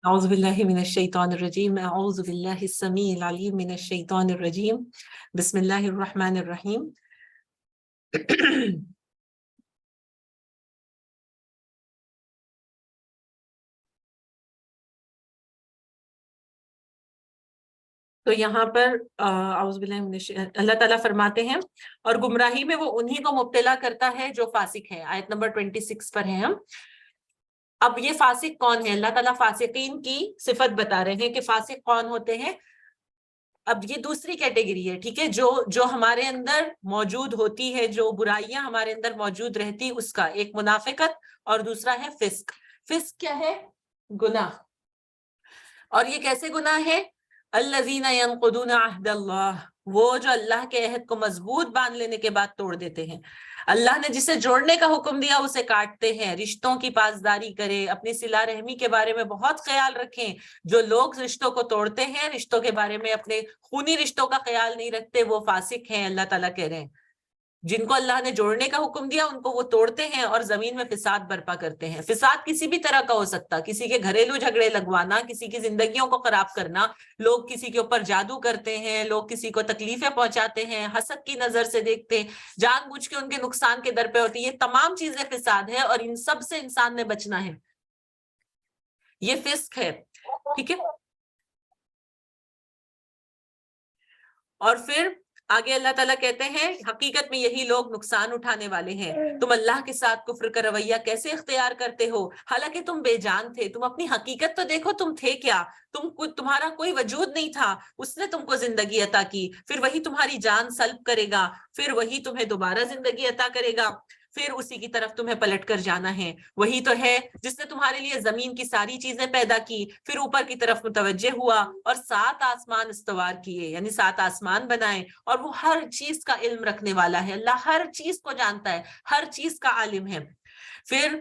أعوذ بالله من الشيطان الرجيم أعوذ بالله السميع العليم من الشيطان الرجيم بسم الله الرحمن الرحيم تو یہاں پر اعوذ باللہ من اللہ تعالیٰ فرماتے ہیں اور گمراہی میں وہ انہی کو مبتلا کرتا ہے جو فاسق ہے. آیت نمبر 26 پر ہیں ہم. اب یہ فاسق کون ہے؟ اللہ تعالیٰ فاسقین کی صفت بتا رہے ہیں کہ فاسق کون ہوتے ہیں. اب یہ دوسری کیٹیگری ہے, ٹھیک ہے, جو ہمارے اندر موجود ہوتی ہے, جو برائیاں ہمارے اندر موجود رہتی, اس کا ایک منافقت اور دوسرا ہے فسق. فسق کیا ہے؟ گناہ. اور یہ کیسے گناہ ہے؟ الذین ینقضون عہد اللہ, وہ جو اللہ کے عہد کو مضبوط باندھ لینے کے بعد توڑ دیتے ہیں. اللہ نے جسے جوڑنے کا حکم دیا اسے کاٹتے ہیں. رشتوں کی پاسداری کرے, اپنی صلہ رحمی کے بارے میں بہت خیال رکھیں. جو لوگ رشتوں کو توڑتے ہیں, رشتوں کے بارے میں, اپنے خونی رشتوں کا خیال نہیں رکھتے, وہ فاسق ہیں. اللہ تعالیٰ کہہ رہے ہیں جن کو اللہ نے جوڑنے کا حکم دیا ان کو وہ توڑتے ہیں اور زمین میں فساد برپا کرتے ہیں. فساد کسی بھی طرح کا ہو سکتا, کسی کے گھریلو جھگڑے لگوانا, کسی کی زندگیوں کو خراب کرنا, لوگ کسی کے اوپر جادو کرتے ہیں, لوگ کسی کو تکلیفیں پہنچاتے ہیں, حسد کی نظر سے دیکھتے ہیں, جان بوجھ کے ان کے نقصان کے در پہ ہوتی ہے. یہ تمام چیزیں فساد ہے اور ان سب سے انسان نے بچنا ہے. یہ فسق ہے, ٹھیک ہے. اور پھر آگے اللہ تعالیٰ کہتے ہیں حقیقت میں یہی لوگ نقصان اٹھانے والے ہیں. تم اللہ کے ساتھ کفر کا رویہ کیسے اختیار کرتے ہو حالانکہ تم بے جان تھے. تم اپنی حقیقت تو دیکھو, تم تھے کیا؟ تمہارا کوئی وجود نہیں تھا, اس نے تم کو زندگی عطا کی, پھر وہی تمہاری جان سلب کرے گا, پھر وہی تمہیں دوبارہ زندگی عطا کرے گا, پھر اسی کی طرف تمہیں پلٹ کر جانا ہے. وہی تو ہے جس نے تمہارے لیے زمین کی ساری چیزیں پیدا کی, پھر اوپر کی طرف متوجہ ہوا اور 7 آسمان استوار کیے, یعنی 7 آسمان بنائے, اور وہ ہر چیز کا علم رکھنے والا ہے. اللہ ہر چیز کو جانتا ہے, ہر چیز کا عالم ہے. پھر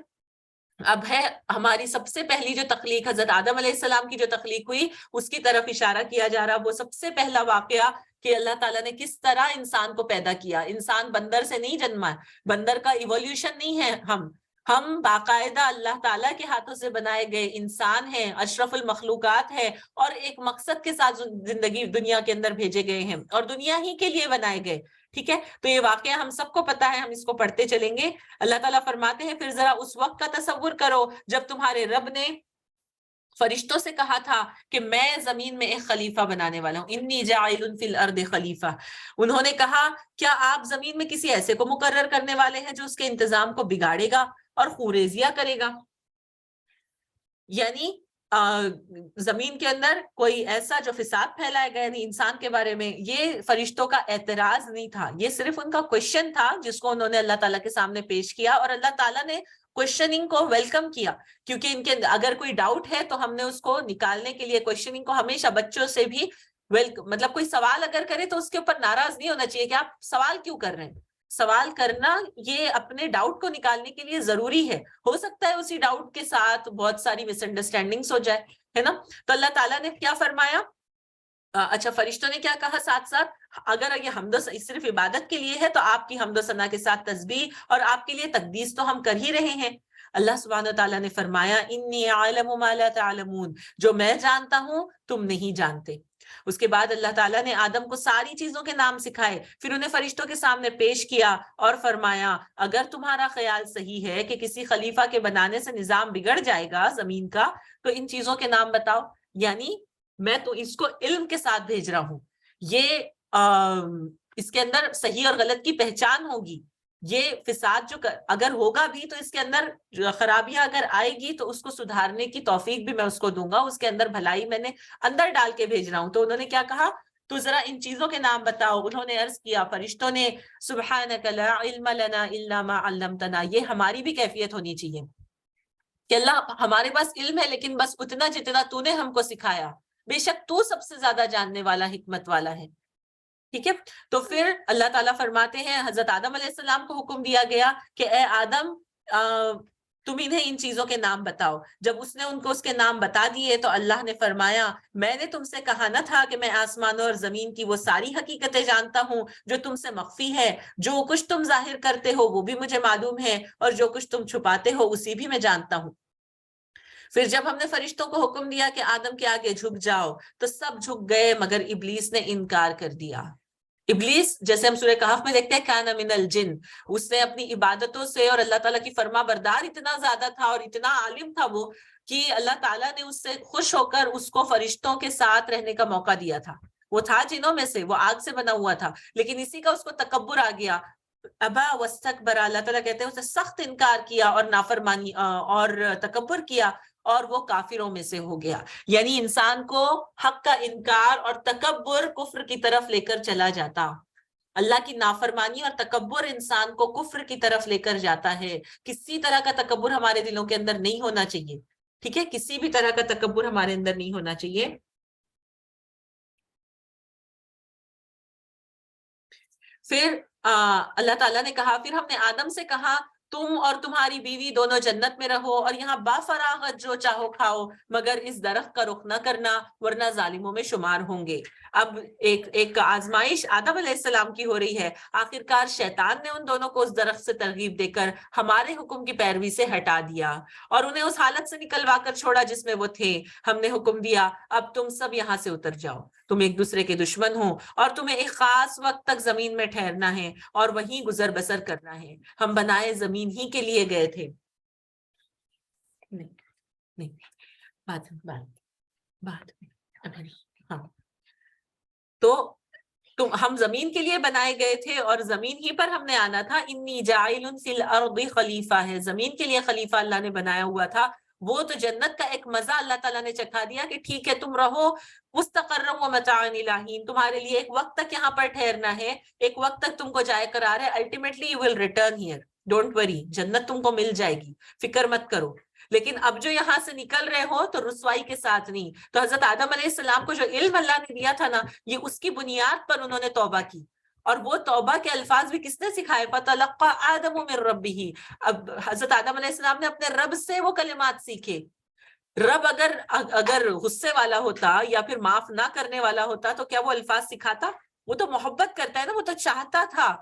اب ہے ہماری سب سے پہلی جو تخلیق, حضرت آدم علیہ السلام کی جو تخلیق ہوئی, اس کی طرف اشارہ کیا جا رہا. وہ سب سے پہلا واقعہ کہ اللہ تعالیٰ نے کس طرح انسان کو پیدا کیا. انسان بندر سے نہیں جنما, بندر کا ایولیوشن نہیں ہے. ہم باقاعدہ اللہ تعالیٰ کے ہاتھوں سے بنائے گئے انسان ہیں, اشرف المخلوقات ہے, اور ایک مقصد کے ساتھ زندگی دنیا کے اندر بھیجے گئے ہیں اور دنیا ہی کے لیے بنائے گئے, ٹھیک ہے. تو یہ واقعہ ہم سب کو پتا ہے, ہم اس کو پڑھتے چلیں گے. اللہ تعالیٰ فرماتے ہیں پھر ذرا اس وقت کا تصور کرو جب تمہارے رب نے فرشتوں سے کہا تھا کہ میں زمین میں ایک خلیفہ بنانے والا ہوں, انی جاعل فی الارض خلیفہ. انہوں نے کہا کیا آپ زمین میں کسی ایسے کو مقرر کرنے والے ہیں جو اس کے انتظام کو بگاڑے گا اور خوریزیاں کرے گا. یعنی زمین کے اندر کوئی ایسا جو فساد پھیلائے گئے نہیں انسان کے بارے میں. یہ فرشتوں کا اعتراض نہیں تھا, یہ صرف ان کا کوشچن تھا جس کو انہوں نے اللہ تعالیٰ کے سامنے پیش کیا, اور اللہ تعالیٰ نے کوشچننگ کو ویلکم کیا, کیونکہ ان کے اگر کوئی ڈاؤٹ ہے تو ہم نے اس کو نکالنے کے لیے کوشچننگ کو ہمیشہ بچوں سے بھی مطلب کوئی سوال اگر کرے تو اس کے اوپر ناراض نہیں ہونا چاہیے کہ آپ سوال کیوں کر رہے ہیں. سوال کرنا یہ اپنے ڈاؤٹ کو نکالنے کے لیے ضروری ہے. ہو سکتا ہے اسی ڈاؤٹ کے ساتھ بہت ساری مس انڈرسٹینڈنگز ہو جائے, ہے نا. تو اللہ تعالیٰ نے کیا فرمایا, اچھا فرشتوں نے کیا کہا ساتھ ساتھ, اگر یہ حمد و صرف عبادت کے لیے ہے تو آپ کی حمد و ثنا کے ساتھ تسبیح اور آپ کے لیے تقدیس تو ہم کر ہی رہے ہیں. اللہ سبحانہ تعالیٰ نے فرمایا انی اعلم ما لا تعلمون, جو میں جانتا ہوں تم نہیں جانتے. اس کے بعد اللہ تعالیٰ نے آدم کو ساری چیزوں کے نام سکھائے, پھر انہیں فرشتوں کے سامنے پیش کیا اور فرمایا اگر تمہارا خیال صحیح ہے کہ کسی خلیفہ کے بنانے سے نظام بگڑ جائے گا زمین کا, تو ان چیزوں کے نام بتاؤ. یعنی میں تو اس کو علم کے ساتھ بھیج رہا ہوں, اس کے اندر صحیح اور غلط کی پہچان ہوگی. یہ فساد جو اگر ہوگا بھی تو اس کے اندر خرابیاں اگر آئے گی تو اس کو سدھارنے کی توفیق بھی میں اس کو دوں گا, اس کے اندر بھلائی میں نے اندر ڈال کے بھیج رہا ہوں. تو انہوں نے کیا کہا, تو ذرا ان چیزوں کے نام بتاؤ. انہوں نے عرض کیا فرشتوں نے سبحانک لا علم لنا الا ما علمتنا. یہ ہماری بھی کیفیت ہونی چاہیے کہ اللہ ہمارے پاس علم ہے لیکن بس اتنا جتنا تو نے ہم کو سکھایا, بے شک تو سب سے زیادہ جاننے والا حکمت والا ہے, ٹھیک ہے. تو پھر اللہ تعالیٰ فرماتے ہیں حضرت آدم علیہ السلام کو حکم دیا گیا کہ اے آدم تم انہیں ان چیزوں کے نام بتاؤ. جب اس نے ان کو اس کے نام بتا دیے تو اللہ نے فرمایا میں نے تم سے کہا نہ تھا کہ میں آسمانوں اور زمین کی وہ ساری حقیقتیں جانتا ہوں جو تم سے مخفی ہے. جو کچھ تم ظاہر کرتے ہو وہ بھی مجھے معلوم ہے, اور جو کچھ تم چھپاتے ہو اسی بھی میں جانتا ہوں. پھر جب ہم نے فرشتوں کو حکم دیا کہ آدم کے آگے جھک جاؤ تو سب جھک گئے مگر ابلیس نے انکار کر دیا. ابلیس جیسے ہم سورہ کہف میں دیکھتے ہیں کان من الجن، اس نے اپنی عبادتوں سے اور اللہ تعالیٰ کی فرما بردار اتنا زیادہ تھا اور اتنا عالم تھا وہ کہ اللہ تعالیٰ نے اس سے خوش ہو کر اس کو فرشتوں کے ساتھ رہنے کا موقع دیا تھا. وہ تھا جنوں میں سے، وہ آگ سے بنا ہوا تھا، لیکن اسی کا اس کو تکبر آ گیا. ابا واستکبر، اللہ تعالیٰ کہتے ہیں اس نے سخت انکار کیا اور نافرمانی اور تکبر کیا اور وہ کافروں میں سے ہو گیا. یعنی انسان کو حق کا انکار اور تکبر کفر کی طرف لے کر چلا جاتا. اللہ کی نافرمانی اور تکبر انسان کو کفر کی طرف لے کر جاتا ہے. کسی طرح کا تکبر ہمارے دلوں کے اندر نہیں ہونا چاہیے. ٹھیک ہے، کسی بھی طرح کا تکبر ہمارے اندر نہیں ہونا چاہیے. پھر اللہ تعالیٰ نے کہا، پھر ہم نے آدم سے کہا تم اور تمہاری بیوی دونوں جنت میں رہو اور یہاں با فراغت جو چاہو کھاؤ، مگر اس درخت کا رخ نہ کرنا ورنہ ظالموں میں شمار ہوں گے. اب ایک آزمائش آدم علیہ السلام کی ہو رہی ہے. آخرکار شیطان نے ان دونوں کو اس درخت سے ترغیب دے کر ہمارے حکم کی پیروی سے ہٹا دیا اور انہیں اس حالت سے نکلوا کر چھوڑا جس میں وہ تھے. ہم نے حکم دیا اب تم سب یہاں سے اتر جاؤ، تم ایک دوسرے کے دشمن ہو اور تمہیں ایک خاص وقت تک زمین میں ٹھہرنا ہے اور وہیں گزر بسر کرنا ہے. ہم بنائے زمین ہی کے لیے گئے تھے. نہیں بات ہاں، تو ہم زمین کے لیے بنائے گئے تھے اور زمین ہی پر ہم نے آنا تھا. انی جاعل فی الارض خلیفہ ہے، زمین کے لیے خلیفہ اللہ نے بنایا ہوا تھا. وہ تو جنت کا ایک مزہ اللہ تعالیٰ نے چکھا دیا کہ ٹھیک ہے تم رہو مستقرا ومتاعا الی حین، تمہارے لیے ایک وقت تک یہاں پر ٹھہرنا ہے، ایک وقت تک تم کو جائے قرار ہے. Ultimately you will return here, don't worry, جنت تم کو مل جائے گی، فکر مت کرو. لیکن اب جو یہاں سے نکل رہے ہو تو رسوائی کے ساتھ نہیں. تو حضرت آدم علیہ السلام کو جو علم اللہ نے دیا تھا نا، یہ اس کی بنیاد پر انہوں نے توبہ کی. اور وہ توبہ کے الفاظ بھی کس نے سکھائے؟ فَتَلَقَّى آدَمُ مِن رَبِّهِ. اب حضرت آدم علیہ السلام نے اپنے رب سے وہ کلمات سیکھے. رب اگر غصے والا ہوتا یا پھر معاف نہ کرنے والا ہوتا تو کیا وہ الفاظ سکھاتا؟ وہ تو محبت کرتا ہے نا، وہ تو چاہتا تھا.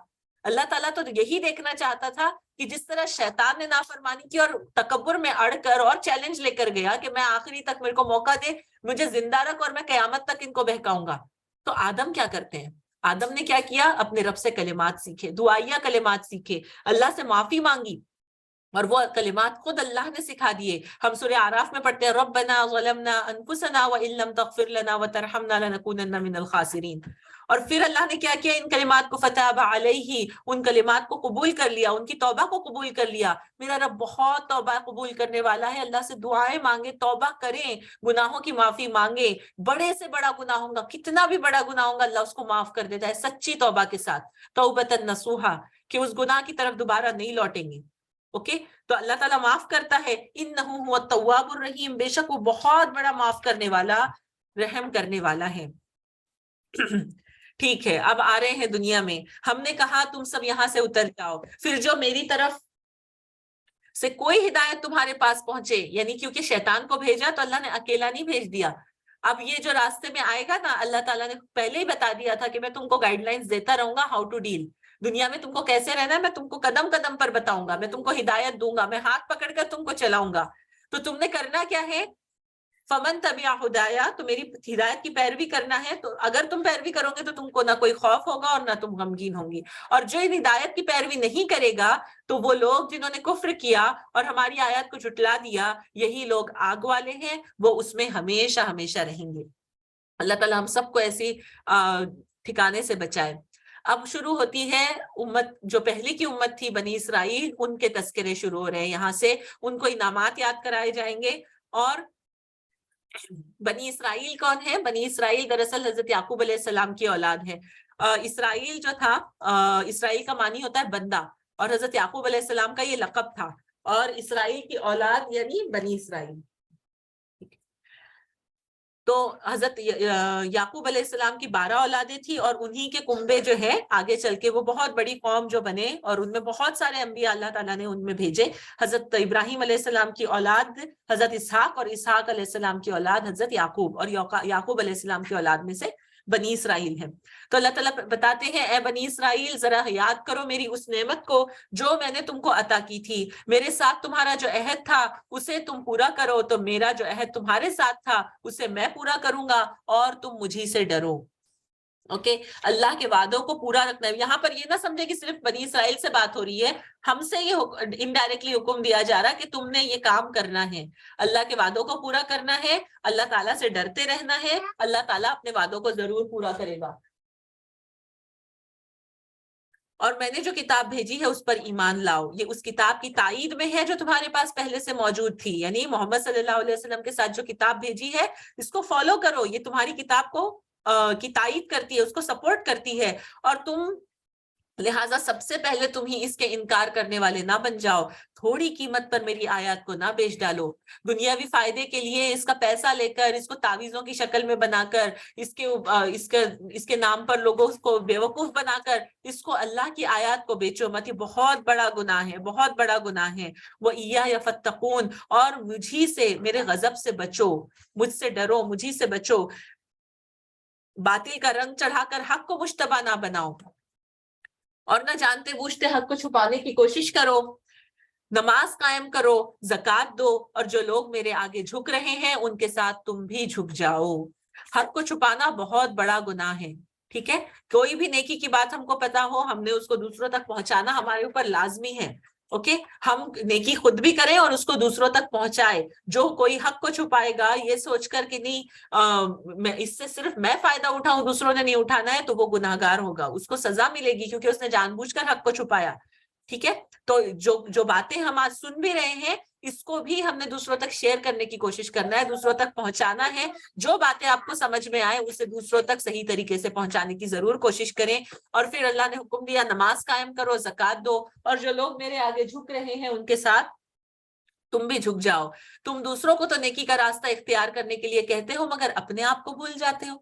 اللہ تعالیٰ تو یہی دیکھنا چاہتا تھا کہ جس طرح شیطان نے نافرمانی کی اور تکبر میں اڑ کر اور چیلنج لے کر گیا کہ میں آخری تک میرے کو موقع دے، مجھے زندہ رکھ اور میں قیامت تک ان کو بہکاؤں گا. تو آدم کیا کرتے ہیں؟ آدم نے کیا کیا؟ اپنے رب سے کلمات سیکھے، دعائیہ کلمات سیکھے، اللہ سے معافی مانگی اور وہ کلمات خود اللہ نے سکھا دیے. ہم سورہ اعراف میں پڑھتے ہیں ربنا ظلمنا انفسنا وان لم تغفر لنا وترحمنا لنکونن من الخاسرین. اور پھر اللہ نے کیا کیا؟ ان کلمات کو فتاب علیہ، ان کلمات کو قبول کر لیا، ان کی توبہ کو قبول کر لیا. میرا رب بہت توبہ قبول کرنے والا ہے. اللہ سے دعائیں مانگے، توبہ کریں، گناہوں کی معافی مانگے. بڑے سے بڑا گناہ ہوگا، کتنا بھی بڑا گناہ ہوگا، اللہ اس کو معاف کر دیتا ہے سچی توبہ کے ساتھ، توبۃ نصوحا، کہ اس گناہ کی طرف دوبارہ نہیں لوٹیں گے. اوکے، تو اللہ تعالیٰ معاف کرتا ہے. انہ هو التواب الرحیم، بے شک وہ بہت بڑا معاف کرنے والا، رحم کرنے والا ہے. ٹھیک ہے، اب آ رہے ہیں دنیا میں. ہم نے کہا تم سب یہاں سے اتر جاؤ. پھر جو میری طرف سے کوئی ہدایت تمہارے پاس پہنچے، یعنی کیونکہ شیطان کو بھیجا تو اللہ نے اکیلا نہیں بھیج دیا. اب یہ جو راستے میں آئے گا نا، اللہ تعالیٰ نے پہلے ہی بتا دیا تھا کہ میں تم کو گائیڈ لائنز دیتا رہوں گا، ہاؤ ٹو ڈیل. دنیا میں تم کو کیسے رہنا ہے میں تم کو قدم قدم پر بتاؤں گا، میں تم کو ہدایت دوں گا، میں ہاتھ پکڑ کر تم کو چلاؤں گا. تو تم نے کرنا کیا ہے؟ فمن تبع ہدایا، تو میری ہدایت کی پیروی کرنا ہے. تو اگر تم پیروی کرو گے تو تم کو نہ کوئی خوف ہوگا اور نہ تم غمگین ہوں گی. اور جو ان ہدایت کی پیروی نہیں کرے گا تو وہ لوگ جنہوں نے کفر کیا اور ہماری آیات کو جھٹلا دیا، یہی لوگ آگ والے ہیں، وہ اس میں ہمیشہ ہمیشہ رہیں گے. اللہ تعالیٰ ہم سب کو ایسی ٹھکانے سے بچائے. اب شروع ہوتی ہے امت، جو پہلے کی امت تھی بنی اسرائیل، ان کے تذکرے شروع ہو رہے ہیں یہاں سے. ان کو انعامات یاد کرائے جائیں گے. اور بنی اسرائیل کون ہے؟ بنی اسرائیل دراصل حضرت یعقوب علیہ السلام کی اولاد ہے. اسرائیل جو تھا، اسرائیل کا معنی ہوتا ہے بندہ، اور حضرت یعقوب علیہ السلام کا یہ لقب تھا. اور اسرائیل کی اولاد یعنی بنی اسرائیل. تو حضرت یعقوب علیہ السلام کی 12 اولادیں تھی اور انہی کے کنبے جو ہے آگے چل کے وہ بہت بڑی قوم جو بنے، اور ان میں بہت سارے انبیاء اللہ تعالیٰ نے ان میں بھیجے. حضرت ابراہیم علیہ السلام کی اولاد حضرت اسحاق، اور اسحاق علیہ السلام کی اولاد حضرت یعقوب، اور یعقوب علیہ السلام کی اولاد میں سے بنی اسرائیل ہیں۔ تو اللہ تعالیٰ بتاتے ہیں اے بنی اسرائیل ذرا یاد کرو میری اس نعمت کو جو میں نے تم کو عطا کی تھی، میرے ساتھ تمہارا جو عہد تھا اسے تم پورا کرو، تو میرا جو عہد تمہارے ساتھ تھا اسے میں پورا کروں گا اور تم مجھی سے ڈرو۔ اوکے، اللہ کے وعدوں کو پورا رکھنا ہے۔ یہاں پر یہ نہ سمجھے کہ صرف بنی اسرائیل سے بات ہو رہی ہے، ہم سے یہ انڈائریکٹلی حکم دیا جا رہا کہ تم نے یہ کام کرنا ہے، اللہ کے وعدوں کو پورا کرنا ہے، اللہ تعالیٰ سے ڈرتے رہنا ہے، اللہ تعالیٰ اپنے وعدوں کو ضرور پورا کرے گا۔ اور میں نے جو کتاب بھیجی ہے اس پر ایمان لاؤ، یہ اس کتاب کی تائید میں ہے جو تمہارے پاس پہلے سے موجود تھی، یعنی محمد صلی اللہ علیہ وسلم کے ساتھ جو کتاب بھیجی ہے اس کو فالو کرو، یہ تمہاری کتاب کو کی تائید کرتی ہے، اس کو سپورٹ کرتی ہے، اور تم لہٰذا سب سے پہلے تم ہی اس کے انکار کرنے والے نہ بن جاؤ، تھوڑی قیمت پر میری آیات کو نہ بیچ ڈالو، دنیاوی فائدے کے لیے اس کا پیسہ لے کر، اس کو تعویذوں کی شکل میں بنا کر، اس کے نام پر لوگوں کو بیوقوف بنا کر اس کو اللہ کی آیات کو بیچو مت، یہ بہت بڑا گناہ ہے، بہت بڑا گناہ ہے۔ وَإِيَّايَ فَاتَّقُونِ، اور مجھی سے، میرے غضب سے بچو، مجھ سے ڈرو، مجھی سے بچو، باطل کا رنگ چڑھا کر حق کو مشتبہ نہ بناؤ، اور نہ جانتے بوجھتے حق کو چھپانے کی کوشش کرو، نماز قائم کرو، زکوٰۃ دو، اور جو لوگ میرے آگے جھک رہے ہیں ان کے ساتھ تم بھی جھک جاؤ۔ حق کو چھپانا بہت بڑا گناہ ہے، ٹھیک ہے، کوئی بھی نیکی کی بات ہم کو پتا ہو، ہم نے اس کو دوسروں تک پہنچانا ہمارے اوپر لازمی ہے، اوکے، ہم نیکی خود بھی کریں اور اس کو دوسروں تک پہنچائے۔ جو کوئی حق کو چھپائے گا یہ سوچ کر کہ نہیں اس سے صرف میں فائدہ اٹھاؤں دوسروں نے نہیں اٹھانا ہے، تو وہ گناہگار ہوگا، اس کو سزا ملے گی کیونکہ اس نے جان بوجھ کر حق کو چھپایا، ٹھیک ہے۔ تو جو باتیں ہم آج سن بھی رہے ہیں اس کو بھی ہم نے دوسروں تک شیئر کرنے کی کوشش کرنا ہے، دوسروں تک پہنچانا ہے، جو باتیں آپ کو سمجھ میں آئے اسے دوسروں تک صحیح طریقے سے پہنچانے کی ضرور کوشش کریں۔ اور پھر اللہ نے حکم دیا نماز قائم کرو، زکوٰۃ دو، اور جو لوگ میرے آگے جھک رہے ہیں ان کے ساتھ تم بھی جھک جاؤ۔ تم دوسروں کو تو نیکی کا راستہ اختیار کرنے کے لیے کہتے ہو مگر اپنے آپ کو بھول جاتے ہو۔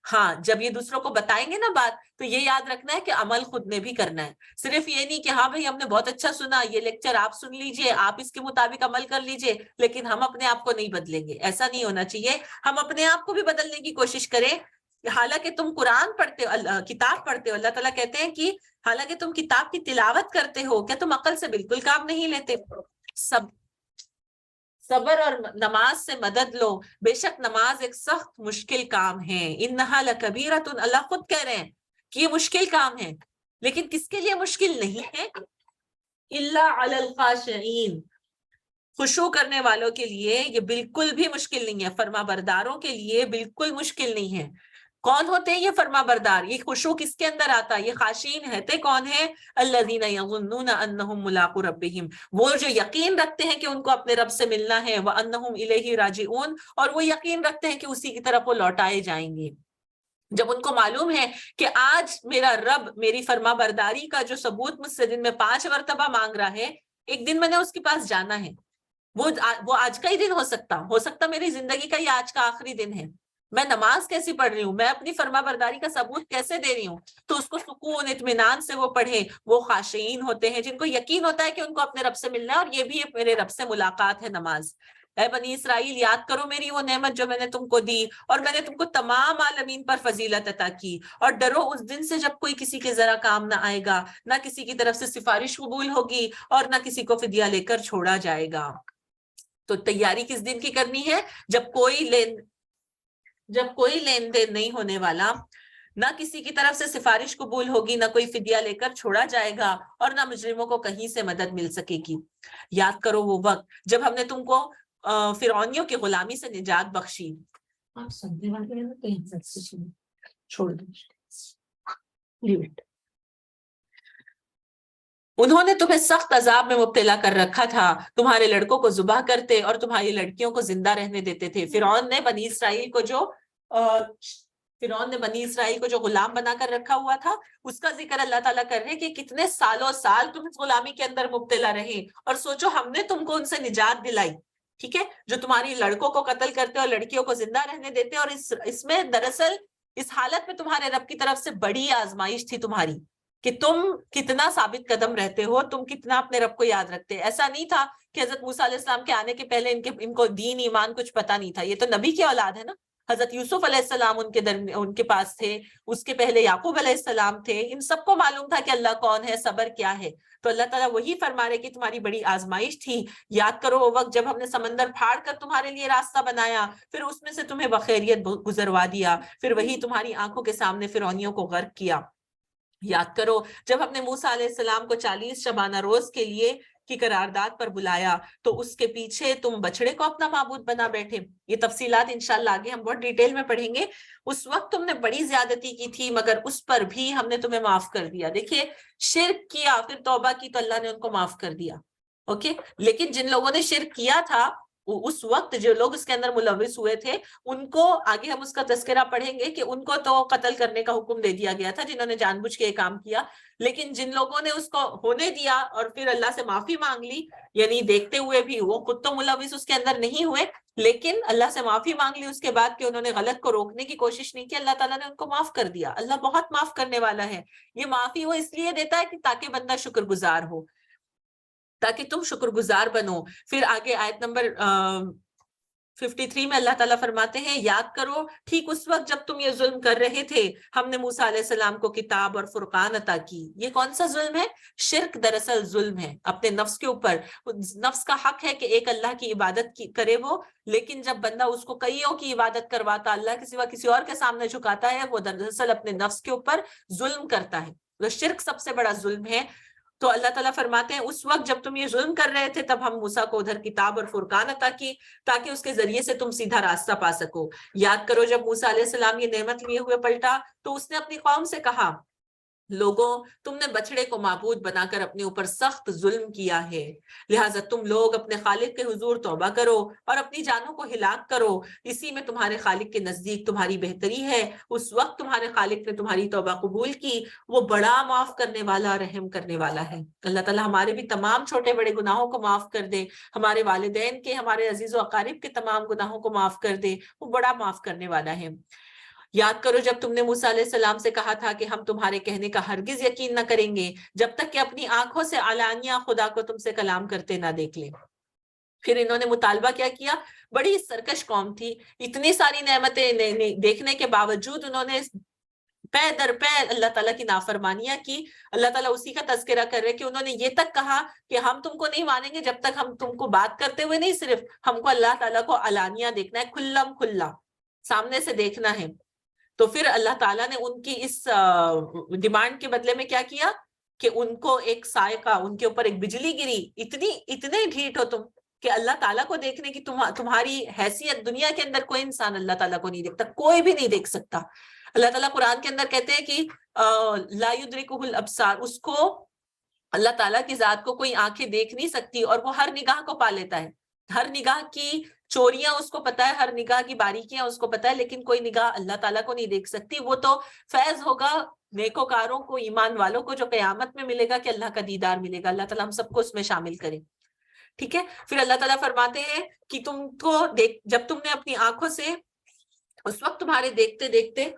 ہاں، جب یہ دوسروں کو بتائیں گے نا بات تو یہ یاد رکھنا ہے کہ عمل خود نے بھی کرنا ہے، صرف یہ نہیں کہ ہاں بھائی ہم نے بہت اچھا سنا، یہ لیکچر آپ سن لیجئے، آپ اس کے مطابق عمل کر لیجئے، لیکن ہم اپنے آپ کو نہیں بدلیں گے، ایسا نہیں ہونا چاہیے۔ ہم اپنے آپ کو بھی بدلنے کی کوشش کریں، حالانکہ تم قرآن پڑھتے ہو، کتاب پڑھتے ہو، اللہ تعالیٰ کہتے ہیں کہ حالانکہ تم کتاب کی تلاوت کرتے ہو، کیا تم عقل سے بالکل کام نہیں لیتے؟ صبر اور نماز سے مدد لو، بے شک نماز ایک سخت مشکل کام ہے، انہا لکبیرۃ، اللہ خود کہہ رہے ہیں کہ یہ مشکل کام ہے، لیکن کس کے لیے مشکل نہیں ہے؟ الا علی الخاشعین، خشوع کرنے والوں کے لیے یہ بالکل بھی مشکل نہیں ہے، فرما برداروں کے لیے بالکل مشکل نہیں ہے۔ کون ہوتے ہیں یہ فرما بردار؟ یہ خشوع کس کے اندر آتا ہے؟ یہ خاشعین ہوتے کون ہیں؟ الذین یظنون انہم ملاقو ربہم، وہ جو یقین رکھتے ہیں کہ ان کو اپنے رب سے ملنا ہے، وانہم الیہ راجعون، اور وہ یقین رکھتے ہیں کہ اسی کی طرف وہ لوٹائے جائیں گے۔ جب ان کو معلوم ہے کہ آج میرا رب میری فرما برداری کا جو ثبوت مجھ سے دن میں 5 مرتبہ مانگ رہا ہے، ایک دن میں نے اس کے پاس جانا ہے، وہ آج کا ہی دن ہو سکتا میری زندگی کا یہ آج کا آخری دن ہے، میں نماز کیسی پڑھ رہی ہوں، میں اپنی فرما برداری کا ثبوت کیسے دے رہی ہوں، تو اس کو سکون اطمینان سے وہ پڑھے، وہ خاشعین ہوتے ہیں جن کو یقین ہوتا ہے کہ ان کو اپنے رب سے ملنا ہے، اور یہ بھی میرے رب سے ملاقات ہے نماز۔ اے بنی اسرائیل یاد کرو میری وہ نعمت جو میں نے تم کو دی، اور میں نے تم کو تمام عالمین پر فضیلت عطا کی، اور ڈرو اس دن سے جب کوئی کسی کے ذرا کام نہ آئے گا، نہ کسی کی طرف سے سفارش قبول ہوگی، اور نہ کسی کو فدیہ لے کر چھوڑا جائے گا۔ تو تیاری کس دن کی کرنی ہے؟ جب کوئی لین دین نہیں ہونے والا، نہ کسی کی طرف سے سفارش قبول ہوگی، نہ کوئی فدیہ لے کر چھوڑا جائے گا، اور نہ مجرموں کو کہیں سے مدد مل سکے گی۔ یاد کرو وہ وقت جب ہم نے تم کو فرعونیوں کی غلامی سے نجات بخشی۔ آپ سننے والے ہیں نا کہیں چھوڑ دو، لیو اٹ۔ انہوں نے تمہیں سخت عذاب میں مبتلا کر رکھا تھا، تمہارے لڑکوں کو ذبح کرتے اور تمہاری لڑکیوں کو زندہ رہنے دیتے تھے۔ فرعون نے بنی اسرائیل کو جو غلام بنا کر رکھا ہوا تھا اس کا ذکر اللہ تعالیٰ کر رہے کہ کتنے سالوں سال تم اس غلامی کے اندر مبتلا رہے، اور سوچو ہم نے تم کو ان سے نجات دلائی، ٹھیک ہے، جو تمہاری لڑکوں کو قتل کرتے اور لڑکیوں کو زندہ رہنے دیتے، اور اس میں دراصل اس حالت میں تمہارے رب کی طرف سے بڑی آزمائش تھی تمہاری کہ تم کتنا ثابت قدم رہتے ہو، تم کتنا اپنے رب کو یاد رکھتے۔ ایسا نہیں تھا کہ حضرت موسیٰ علیہ السلام کے آنے کے پہلے ان کو دین ایمان کچھ پتا نہیں تھا، یہ تو نبی کی اولاد ہے نا، حضرت یوسف علیہ السلام ان کے پاس تھے، اس کے پہلے یعقوب علیہ السلام تھے، ان سب کو معلوم تھا کہ اللہ کون ہے، صبر کیا ہے. تو اللہ تعالیٰ وہی فرما رہے کہ تمہاری بڑی آزمائش تھی، یاد کرو وہ وقت جب ہم نے سمندر پھاڑ کر تمہارے لیے راستہ بنایا، پھر اس میں سے تمہیں بخیریت گزروا دیا، پھر وہی تمہاری آنکھوں کے سامنے فرعونیوں کو غرق کیا. یاد کرو جب ہم نے موسیٰ علیہ السلام کو 40 شبانہ روز کے لیے کی قرارداد پر بلایا تو اس کے پیچھے تم بچڑے کو اپنا معبود بنا بیٹھے. یہ تفصیلات انشاءاللہ آگے ہم بہت ڈیٹیل میں پڑھیں گے. اس وقت تم نے بڑی زیادتی کی تھی مگر اس پر بھی ہم نے تمہیں معاف کر دیا. دیکھیے شرک کیا پھر توبہ کی تو اللہ نے ان کو معاف کر دیا. اوکے، لیکن جن لوگوں نے شرک کیا تھا اس وقت، جو لوگ اس کے اندر ملوث ہوئے تھے، ان کو آگے ہم اس کا تذکرہ پڑھیں گے کہ ان کو تو قتل کرنے کا حکم دے دیا گیا تھا جنہوں نے جان بوجھ کے یہ کام کیا. لیکن جن لوگوں نے اس کو ہونے دیا اور پھر اللہ سے معافی مانگ لی، یعنی دیکھتے ہوئے بھی وہ خود تو ملوث اس کے اندر نہیں ہوئے لیکن اللہ سے معافی مانگ لی اس کے بعد کہ انہوں نے غلط کو روکنے کی کوشش نہیں کی، اللہ تعالیٰ نے ان کو معاف کر دیا. اللہ بہت معاف کرنے والا ہے. یہ معافی وہ اس لیے دیتا ہے کہ تاکہ بندہ شکر گزار ہو، تاکہ تم شکر گزار بنو. پھر آگے آیت نمبر 53 میں اللہ تعالیٰ فرماتے ہیں، یاد کرو ٹھیک اس وقت جب تم یہ ظلم کر رہے تھے ہم نے موسیٰ علیہ السلام کو کتاب اور فرقان عطا کی. یہ کون سا ظلم ہے؟ شرک دراصل ظلم ہے اپنے نفس کے اوپر. نفس کا حق ہے کہ ایک اللہ کی عبادت کرے وہ، لیکن جب بندہ اس کو کئیوں کی عبادت کرواتا، اللہ کے سوا کسی اور کے سامنے جھکاتا ہے، وہ دراصل اپنے نفس کے اوپر ظلم کرتا ہے. تو شرک سب سے بڑا ظلم ہے. تو اللہ تعالیٰ فرماتے ہیں اس وقت جب تم یہ ظلم کر رہے تھے تب ہم موسیٰ کو ادھر کتاب اور فرقان عطا کی تاکہ اس کے ذریعے سے تم سیدھا راستہ پا سکو. یاد کرو جب موسیٰ علیہ السلام یہ نعمت لیے ہوئے پلٹا تو اس نے اپنی قوم سے کہا، لوگوں تم نے بچڑے کو معبود بنا کر اپنے اوپر سخت ظلم کیا ہے، لہٰذا تم لوگ اپنے خالق کے حضور توبہ کرو اور اپنی جانوں کو ہلاک کرو، اسی میں تمہارے خالق کے نزدیک تمہاری بہتری ہے. اس وقت تمہارے خالق نے تمہاری توبہ قبول کی، وہ بڑا معاف کرنے والا رحم کرنے والا ہے. اللہ تعالیٰ ہمارے بھی تمام چھوٹے بڑے گناہوں کو معاف کر دے، ہمارے والدین کے، ہمارے عزیز و اقارب کے تمام گناہوں کو معاف کر دے، وہ بڑا معاف کرنے والا ہے. یاد کرو جب تم نے موسیٰ علیہ السلام سے کہا تھا کہ ہم تمہارے کہنے کا ہرگز یقین نہ کریں گے جب تک کہ اپنی آنکھوں سے علانیہ خدا کو تم سے کلام کرتے نہ دیکھ لیں. پھر انہوں نے مطالبہ کیا کیا؟ بڑی سرکش قوم تھی، اتنی ساری نعمتیں دیکھنے کے باوجود انہوں نے پے در پے اللہ تعالیٰ کی نافرمانیاں کی. اللہ تعالیٰ اسی کا تذکرہ کر رہے کہ انہوں نے یہ تک کہا کہ ہم تم کو نہیں مانیں گے جب تک ہم تم کو بات کرتے ہوئے نہیں، صرف ہم کو اللہ تعالیٰ کو علانیہ دیکھنا ہے، کھلم کھلا سامنے سے دیکھنا ہے. تو پھر اللہ تعالیٰ نے ان کی اس ڈیمانڈ کے بدلے میں کیا کیا کہ ان کو ایک صاعقہ، ان کے اوپر ایک بجلی گری. اتنے ڈھیٹ ہو تم کہ اللہ تعالیٰ کو دیکھنے کی تمہاری حیثیت دنیا کے اندر کوئی انسان اللہ تعالیٰ کو نہیں دیکھتا، کوئی بھی نہیں دیکھ سکتا. اللہ تعالیٰ قرآن کے اندر کہتے ہیں کہ لا یدرکہ الابصار، اس کو اللہ تعالیٰ کی ذات کو کوئی آنکھیں دیکھ نہیں سکتی اور وہ ہر نگاہ کو پا لیتا ہے. ہر نگاہ کی چوریاں اس کو پتا ہے، ہر نگاہ کی باریکیاں اس کو پتا ہے، لیکن کوئی نگاہ اللہ تعالیٰ کو نہیں دیکھ سکتی. وہ تو فیض ہوگا نیکوکاروں کو، ایمان والوں کو، جو قیامت میں ملے گا کہ اللہ کا دیدار ملے گا. اللہ تعالیٰ ہم سب کو اس میں شامل کرے. ٹھیک ہے، پھر اللہ تعالیٰ فرماتے ہیں کہ تم کو جب تم نے اپنی آنکھوں سے، اس وقت تمہارے دیکھتے دیکھتے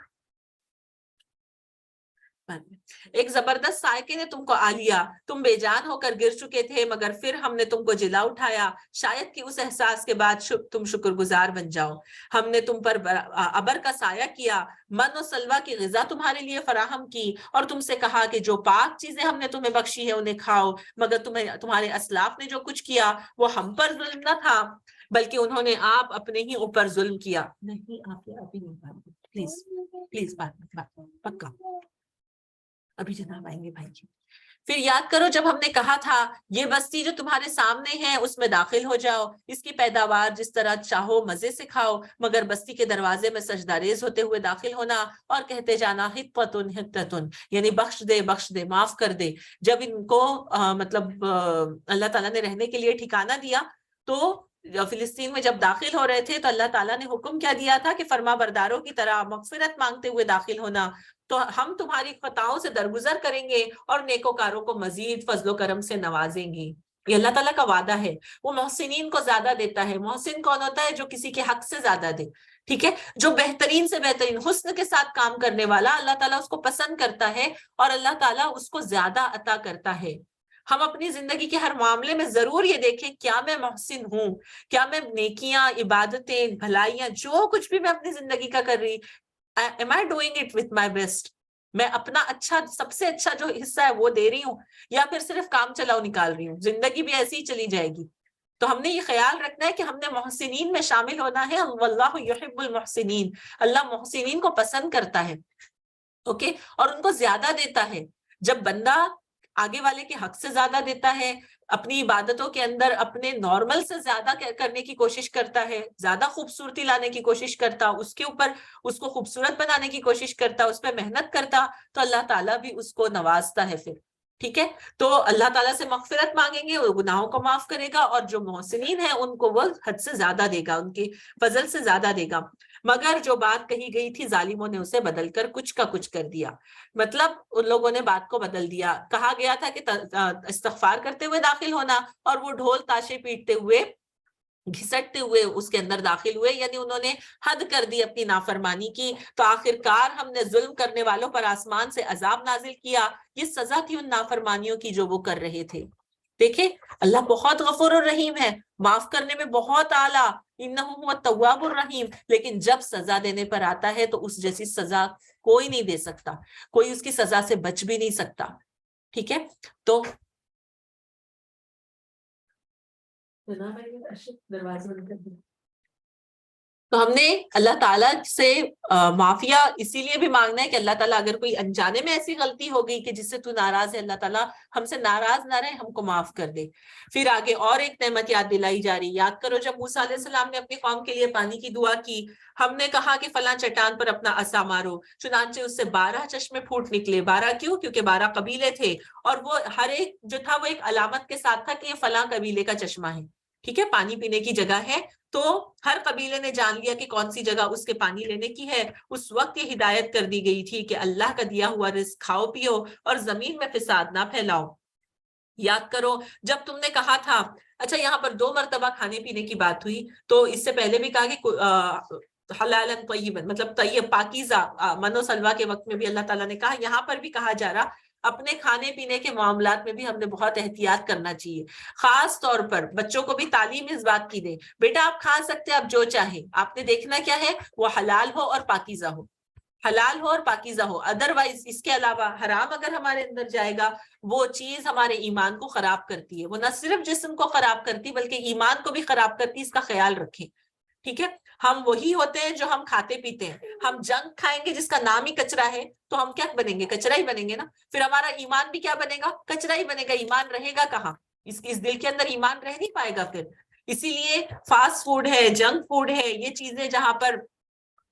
ایک زبردست سائقے نے تم کو آ لیا، تم بے جان ہو کر گر چکے تھے مگر پھر ہم نے تم کو جلا اٹھایا، شاید کہ اس احساس کے بعد تم شکر گزار بن جاؤ. ہم نے تم پر ابر کا سایہ کیا، من و سلوہ کی غذا تمہارے لیے فراہم کی اور تم سے کہا کہ جو پاک چیزیں ہم نے تمہیں بخشی ہے انہیں کھاؤ، مگر تمہارے اسلاف نے جو کچھ کیا وہ ہم پر ظلم نہ تھا بلکہ انہوں نے آپ اپنے ہی اوپر ظلم کیا. نہیں آپ ابھی نہیں بات، پلیز پلیز بات پکا، ابھی جناب آئیں گے بھائی جی. پھر یاد کرو جب ہم نے کہا تھا یہ بستی جو تمہارے سامنے ہے اس میں داخل ہو جاؤ، اس کی پیداوار جس طرح چاہو مزے سے کھاؤ، مگر بستی کے دروازے میں سجدہ ریز ہوتے ہوئے داخل ہونا اور کہتے جانا حطتن حطتن، یعنی بخش دے معاف کر دے. جب ان کو اللہ تعالیٰ نے رہنے کے لیے ٹھکانہ دیا تو فلسطین میں جب داخل ہو رہے تھے تو اللہ تعالیٰ نے حکم کیا دیا تھا کہ فرما برداروں کی طرح مغفرت مانگتے ہوئے داخل ہونا، تو ہم تمہاری خطاؤں سے درگزر کریں گے اور نیکوکاروں کو مزید فضل و کرم سے نوازیں گے. یہ اللہ تعالیٰ کا وعدہ ہے، وہ محسنین کو زیادہ دیتا ہے. محسن کون ہوتا ہے؟ جو کسی کے حق سے زیادہ دے. ٹھیک ہے، جو بہترین سے بہترین حسن کے ساتھ کام کرنے والا، اللہ تعالیٰ اس کو پسند کرتا ہے اور اللہ تعالیٰ اس کو زیادہ عطا کرتا ہے. ہم اپنی زندگی کے ہر معاملے میں ضرور یہ دیکھیں کیا میں محسن ہوں, کیا میں نیکیاں, عبادتیں, بھلائیاں جو کچھ بھی میں اپنی زندگی کا کر رہی, am I doing it with my best؟ میں اپنا اچھا, سب سے اچھا جو حصہ ہے وہ دے رہی ہوں, یا پھر صرف کام چلاؤ نکال رہی ہوں؟ زندگی بھی ایسی ہی چلی جائے گی. تو ہم نے یہ خیال رکھنا ہے کہ ہم نے محسنین میں شامل ہونا ہے. واللہ یحب المحسنین, اللہ محسنین کو پسند کرتا ہے. اوکے, اور ان کو زیادہ دیتا ہے. جب بندہ آگے والے کے حق سے زیادہ دیتا ہے, اپنی عبادتوں کے اندر اپنے نارمل سے زیادہ کرنے کی کوشش کرتا ہے, زیادہ خوبصورتی لانے کی کوشش کرتا, اس کے اوپر اس کو خوبصورت بنانے کی کوشش کرتا, اس پہ محنت کرتا, تو اللہ تعالیٰ بھی اس کو نوازتا ہے پھر. ٹھیک ہے, تو اللہ تعالیٰ سے مغفرت مانگیں گے, وہ گناہوں کو معاف کرے گا, اور جو محسنین ہیں ان کو وہ حد سے زیادہ دے گا, ان کی فضل سے زیادہ دے گا. مگر جو بات کہی گئی تھی ظالموں نے اسے بدل کر کچھ کا کچھ کر دیا. مطلب ان لوگوں نے بات کو بدل دیا. کہا گیا تھا کہ استغفار کرتے ہوئے داخل ہونا, اور وہ ڈھول تاشے پیٹتے ہوئے, گھسٹتے ہوئے اس کے اندر داخل ہوئے, یعنی انہوں نے حد کر دی اپنی نافرمانی کی. تو آخرکار ہم نے ظلم کرنے والوں پر آسمان سے عذاب نازل کیا. یہ سزا تھی ان نافرمانیوں کی جو وہ کر رہے تھے. دیکھیں اللہ بہت غفور الرحیم ہے, معاف کرنے میں بہت اعلیٰ, انہ هو التواب الرحیم. لیکن جب سزا دینے پر آتا ہے تو اس جیسی سزا کوئی نہیں دے سکتا, کوئی اس کی سزا سے بچ بھی نہیں سکتا. ٹھیک ہے, تو ہم نے اللہ تعالیٰ سے معافیا اسی لیے بھی مانگنا ہے کہ اللہ تعالیٰ اگر کوئی انجانے میں ایسی غلطی ہو گئی کہ جس سے تو ناراض ہے, اللہ تعالیٰ ہم سے ناراض نہ رہے, ہم کو معاف کر دے. پھر آگے اور ایک نعمت یاد دلائی جا رہی. یاد کرو جب موسیٰ علیہ السلام نے اپنی قوم کے لیے پانی کی دعا کی, ہم نے کہا کہ فلاں چٹان پر اپنا عصا مارو, چنانچہ اس سے 12 چشمے پھوٹ نکلے. 12 کیوں؟ کیونکہ 12 قبیلے تھے, اور وہ ہر ایک جو تھا وہ ایک علامت کے ساتھ تھا کہ یہ فلاں قبیلے کا چشمہ ہے. ٹھیک ہے, پانی پینے کی جگہ ہے, تو ہر قبیلے نے جان لیا کہ کون سی جگہ اس کے پانی لینے کی ہے. اس وقت یہ ہدایت کر دی گئی تھی کہ اللہ کا دیا ہوا رزق کھاؤ پیو اور زمین میں فساد نہ پھیلاؤ. یاد کرو جب تم نے کہا تھا, اچھا یہاں پر 2 مرتبہ کھانے پینے کی بات ہوئی, تو اس سے پہلے بھی کہا کہ حلالا طیبا, مطلب طیب پاکیزہ, من و سلوہ کے وقت میں بھی اللہ تعالیٰ نے کہا, یہاں پر بھی کہا جا رہا اپنے کھانے پینے کے معاملات میں بھی ہم نے بہت احتیاط کرنا چاہیے. خاص طور پر بچوں کو بھی تعلیم اس بات کی دیں, بیٹا آپ کھا سکتے ہیں آپ جو چاہیں, آپ نے دیکھنا کیا ہے وہ حلال ہو اور پاکیزہ ہو, حلال ہو اور پاکیزہ ہو. ادروائز اس کے علاوہ حرام اگر ہمارے اندر جائے گا وہ چیز ہمارے ایمان کو خراب کرتی ہے. وہ نہ صرف جسم کو خراب کرتی بلکہ ایمان کو بھی خراب کرتی, اس کا خیال رکھیں. ٹھیک ہے, ہم وہی ہوتے ہیں جو ہم کھاتے پیتے ہیں. ہم جنک کھائیں گے جس کا نام ہی کچرا ہے, تو ہم کیا بنیں گے؟ کچرا ہی بنیں گے نا. پھر ہمارا ایمان بھی کیا بنے گا؟ کچرا ہی بنے گا. ایمان رہے گا کہاں؟ اس دل کے اندر ایمان رہ نہیں پائے گا پھر. اسی لیے فاسٹ فوڈ ہے, جنک فوڈ ہے, یہ چیزیں جہاں پر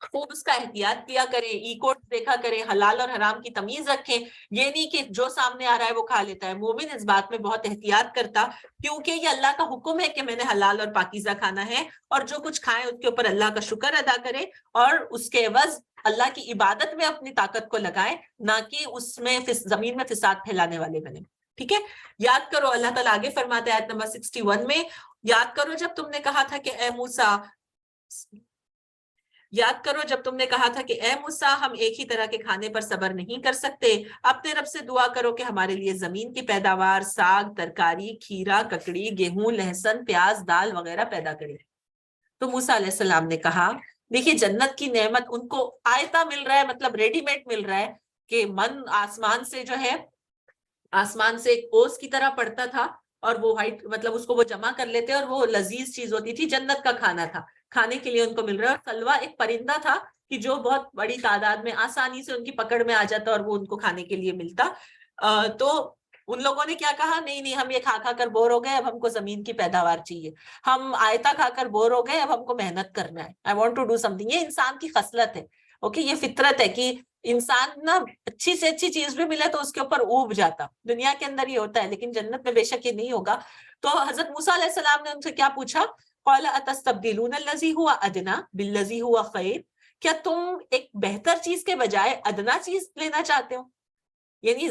خوب اس کا احتیاط کیا کریں, ای کوڈ دیکھا کریں, حلال اور حرام کی تمیز رکھیں. یہ نہیں کہ جو سامنے آ رہا ہے وہ کھا لیتا ہے. مومن اس بات میں بہت احتیاط کرتا, کیونکہ یہ اللہ کا حکم ہے کہ میں نے حلال اور پاکیزہ کھانا ہے, اور جو کچھ کھائیں اس کے اوپر اللہ کا شکر ادا کرے, اور اس کے عوض اللہ کی عبادت میں اپنی طاقت کو لگائیں, نہ کہ اس میں زمین میں فساد پھیلانے والے بنے. ٹھیک ہے, یاد کرو اللہ تعالیٰ آگے فرماتے ہیں آیت نمبر 61 میں, یاد کرو جب تم نے کہا تھا کہ اے موسیٰ, یاد کرو جب تم نے کہا تھا کہ اے موسیٰ ہم ایک ہی طرح کے کھانے پر صبر نہیں کر سکتے, اپنے رب سے دعا کرو کہ ہمارے لیے زمین کی پیداوار, ساگ, ترکاری, کھیرا, ککڑی, گیہوں, لہسن, پیاز, دال وغیرہ پیدا کرے. تو موسیٰ علیہ السلام نے کہا, دیکھیے جنت کی نعمت ان کو آیتا مل رہا ہے, مطلب ریڈی میڈ مل رہا ہے, کہ من آسمان سے جو ہے, آسمان سے ایک اوس کی طرح پڑتا تھا, اور وہ وائٹ, مطلب اس کو وہ جمع کر لیتے, اور وہ لذیذ چیز ہوتی تھی, جنت کا کھانا تھا, کھانے کے لیے ان کو مل رہا ہے. اور سلوا ایک پرندہ تھا کہ جو بہت بڑی تعداد میں آسانی سے ان کی پکڑ میں آ جاتا اور وہ ان کو کھانے کے لیے ملتا. تو ان لوگوں نے کیا کہا, نہیں نہیں ہم یہ کھا کھا کر بور ہو گئے, اب ہم کو زمین کی پیداوار چاہیے. ہم آیتا کھا کر بور ہو گئے, اب ہم کو محنت کرنا ہے. I want to do something. یہ انسان کی خصلت ہے, اوکے, یہ فطرت ہے کہ انسان نا اچھی سے اچھی چیز بھی ملے تو اس کے اوپر اوب جاتا. دنیا کے اندر یہ ہوتا ہے, لیکن جنت میں بے شک یہ نہیں ہوگا. تو حضرت موسیٰ علیہ السلام نے ان سے کیا پوچھا, قال اتستبدلون الذی هو ادنی بالذی هو خیر, کیا تم ایک بہتر چیز کے بجائے ادنا چیز لینا چاہتے ہو؟ یعنی